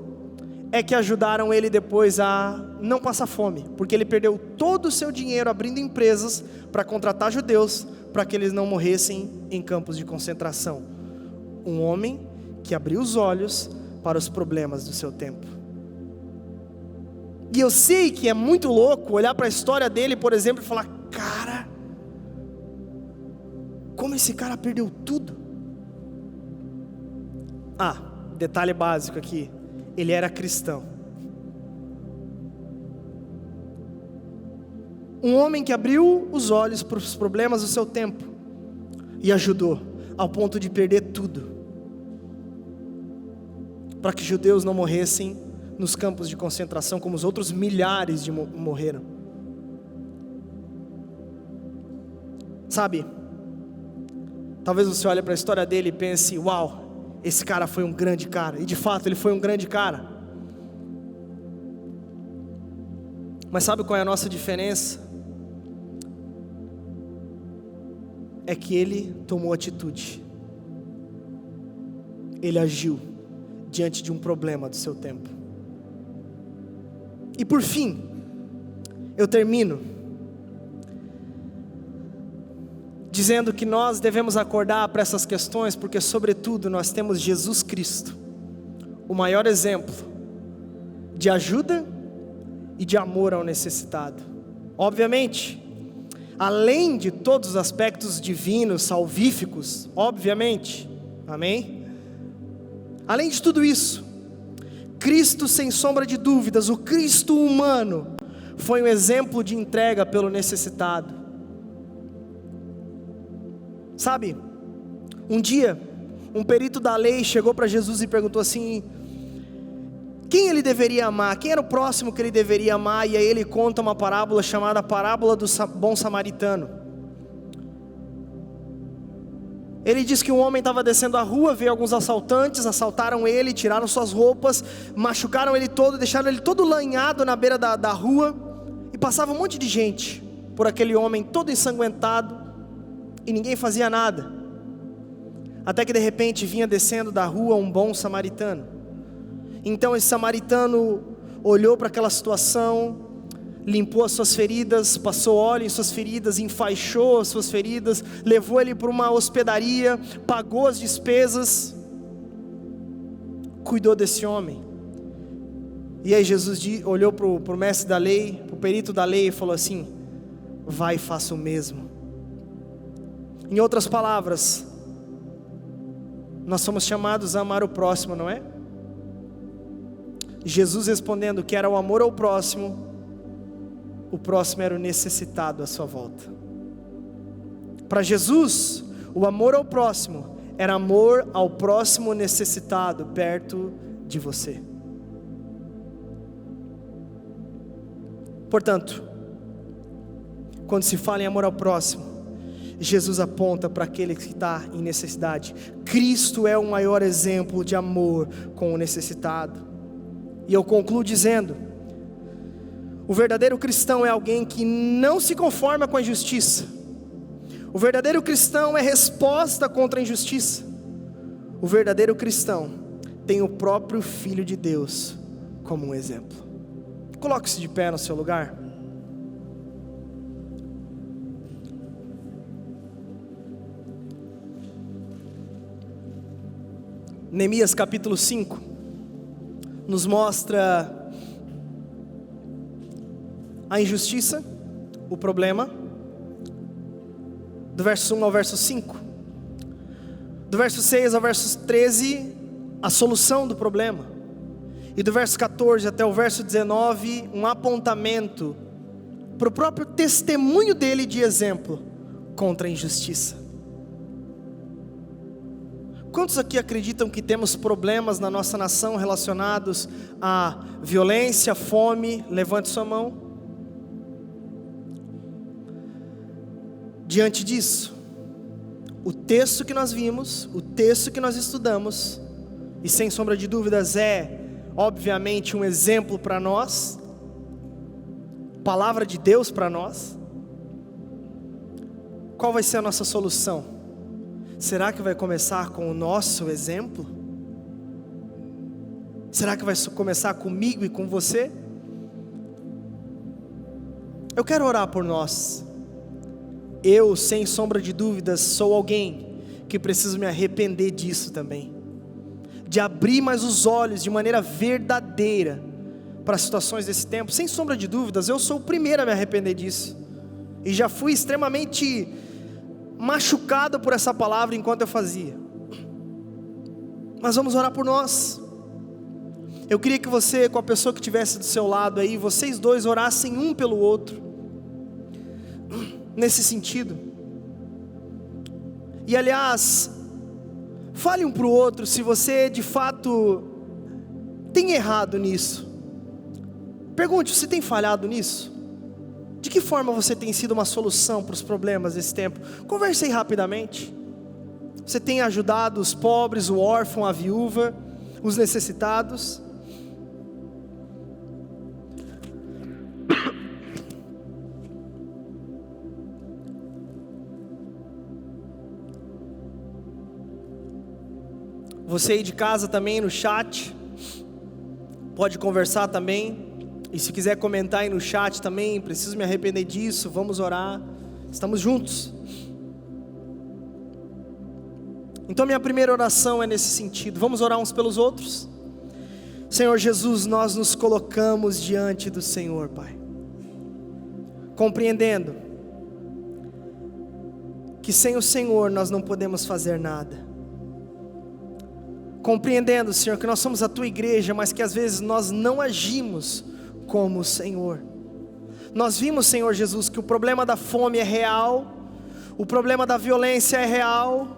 é que ajudaram ele depois a não passar fome, porque ele perdeu todo o seu dinheiro abrindo empresas para contratar judeus, para que eles não morressem em campos de concentração. Um homem que abriu os olhos para os problemas do seu tempo. E eu sei que é muito louco olhar para a história dele, por exemplo, e falar: cara, como esse cara perdeu tudo. Detalhe básico aqui: ele era cristão. Um homem que abriu os olhos para os problemas do seu tempo e ajudou ao ponto de perder tudo, para que judeus não morressem nos campos de concentração como os outros milhares morreram. Sabe, talvez você olhe para a história dele e pense: uau, esse cara foi um grande cara. E de fato ele foi um grande cara. Mas sabe qual é a nossa diferença? É que ele tomou atitude. Ele agiu diante de um problema do seu tempo. E por fim, eu termino dizendo que nós devemos acordar para essas questões, porque sobretudo nós temos Jesus Cristo, o maior exemplo de ajuda e de amor ao necessitado. Obviamente, além de todos os aspectos divinos, salvíficos, obviamente, amém? Além de tudo isso, Cristo, sem sombra de dúvidas, o Cristo humano, foi um exemplo de entrega pelo necessitado. Sabe, um dia, um perito da lei chegou para Jesus e perguntou assim: quem ele deveria amar? Quem era o próximo que ele deveria amar? E aí ele conta uma parábola chamada parábola do bom samaritano. Ele diz que um homem estava descendo a rua, veio alguns assaltantes, assaltaram ele, tiraram suas roupas, machucaram ele todo, deixaram ele todo lanhado na beira da rua, e passava um monte de gente. por aquele homem todo ensanguentado, e ninguém fazia nada, até que de repente vinha descendo da rua um bom samaritano. Então esse samaritano olhou para aquela situação, limpou as suas feridas, passou óleo em suas feridas, enfaixou as suas feridas, levou ele para uma hospedaria, pagou as despesas, cuidou desse homem. E aí Jesus olhou para o mestre da lei, para o perito da lei, e falou assim: vai e faça o mesmo. Em outras palavras, nós somos chamados a amar o próximo, não é? Jesus respondendo que era o amor ao próximo, o próximo era o necessitado à sua volta. Para Jesus, o amor ao próximo era amor ao próximo necessitado perto de você. Portanto, quando se fala em amor ao próximo, Jesus aponta para aquele que está em necessidade. Cristo é o maior exemplo de amor com o necessitado. E eu concluo dizendo: o verdadeiro cristão é alguém que não se conforma com a injustiça. O verdadeiro cristão é resposta contra a injustiça. O verdadeiro cristão tem o próprio Filho de Deus como um exemplo. Coloque-se de pé no seu lugar. Neemias capítulo 5 nos mostra a injustiça, o problema, do verso 1 ao verso 5, do verso 6 ao verso 13, a solução do problema, e do verso 14 até o verso 19, um apontamento para o próprio testemunho dele de exemplo contra a injustiça. Quantos aqui acreditam que temos problemas na nossa nação relacionados à violência, fome? Levante sua mão. Diante disso, o texto que nós vimos, o texto que nós estudamos, e sem sombra de dúvidas é, obviamente, um exemplo para nós, palavra de Deus para nós. Qual vai ser a nossa solução? Será que vai começar com o nosso exemplo? Será que vai começar comigo e com você? Eu quero orar por nós. Eu, sem sombra de dúvidas, sou alguém que preciso me arrepender disso também, de abrir mais os olhos de maneira verdadeira para situações desse tempo. Sem sombra de dúvidas, eu sou o primeiro a me arrepender disso, e já fui extremamente machucado por essa palavra enquanto eu fazia. Mas vamos orar por nós. Eu queria que você, com a pessoa que estivesse do seu lado aí, vocês dois orassem um pelo outro, nesse sentido. E aliás, fale um para o outro se você de fato tem errado nisso. Pergunte: você tem falhado nisso? De que forma você tem sido uma solução para os problemas desse tempo? Converse aí rapidamente. Você tem ajudado os pobres, o órfão, a viúva, os necessitados? Você aí de casa também no chat, pode conversar também. E se quiser comentar aí no chat também: preciso me arrepender disso, vamos orar, estamos juntos. Então minha primeira oração é nesse sentido. Vamos orar uns pelos outros. Senhor Jesus, nós nos colocamos diante do Senhor, Pai, compreendendo que sem o Senhor nós não podemos fazer nada, compreendendo, Senhor, que nós somos a Tua igreja, mas que às vezes nós não agimos como o Senhor. Nós vimos, Senhor Jesus, que o problema da fome é real, o problema da violência é real,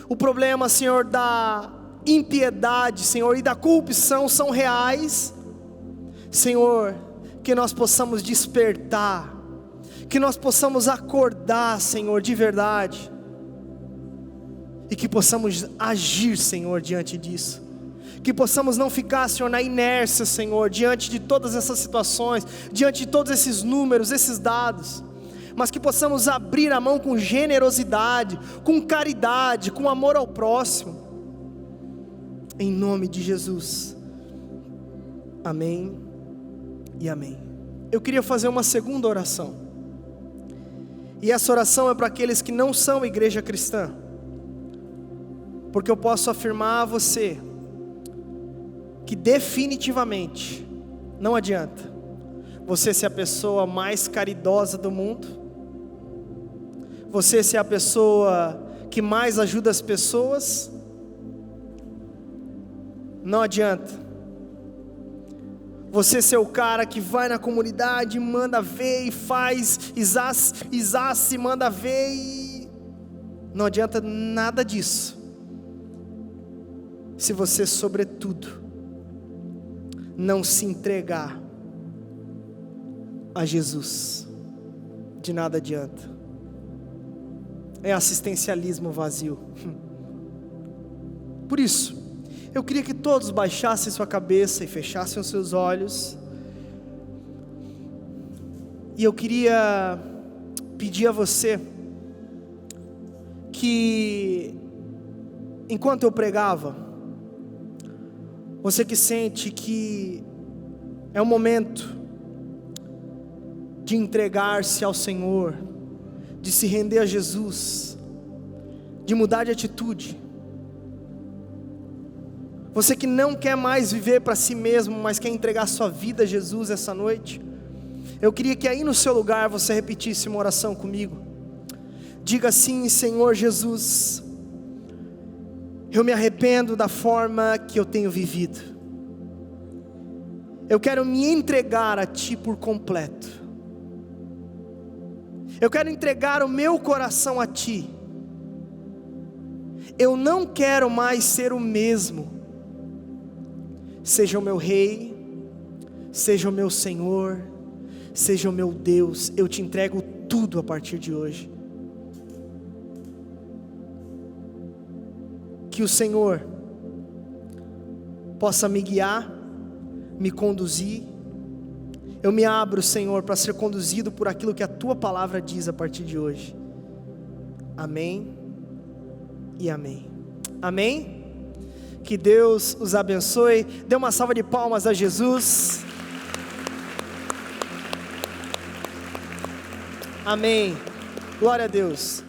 o problema, Senhor, da impiedade, Senhor, e da corrupção são reais. Senhor, que nós possamos despertar, que nós possamos acordar, Senhor, de verdade, e que possamos agir, Senhor, diante disso. Que possamos não ficar, Senhor, na inércia, Senhor, diante de todas essas situações, diante de todos esses números, esses dados, mas que possamos abrir a mão com generosidade, com caridade, com amor ao próximo, em nome de Jesus, amém e amém. Eu queria fazer uma segunda oração, e essa oração é para aqueles que não são igreja cristã, porque eu posso afirmar a você, que definitivamente, não adianta, você ser a pessoa mais caridosa do mundo, você ser a pessoa que mais ajuda as pessoas, não adianta, você ser o cara que vai na comunidade, manda ver e faz, se manda ver e... não adianta nada disso, se você sobretudo não se entregar a Jesus. De nada adianta, é assistencialismo vazio. Por isso, eu queria que todos baixassem sua cabeça e fechassem os seus olhos, e eu queria pedir a você, que enquanto eu pregava, você que sente que é o momento de entregar-se ao Senhor, de se render a Jesus, de mudar de atitude, você que não quer mais viver para si mesmo, mas quer entregar sua vida a Jesus essa noite, eu queria que aí no seu lugar você repetisse uma oração comigo. Diga assim: Senhor Jesus, eu me arrependo da forma que eu tenho vivido, eu quero me entregar a Ti por completo, eu quero entregar o meu coração a Ti, eu não quero mais ser o mesmo. Seja o meu Rei, seja o meu Senhor, seja o meu Deus, eu Te entrego tudo a partir de hoje. Que o Senhor possa me guiar, me conduzir. Eu me abro, Senhor, para ser conduzido por aquilo que a Tua palavra diz a partir de hoje. Amém e amém. Amém? Que Deus os abençoe. Dê uma salva de palmas a Jesus. Amém. Glória a Deus.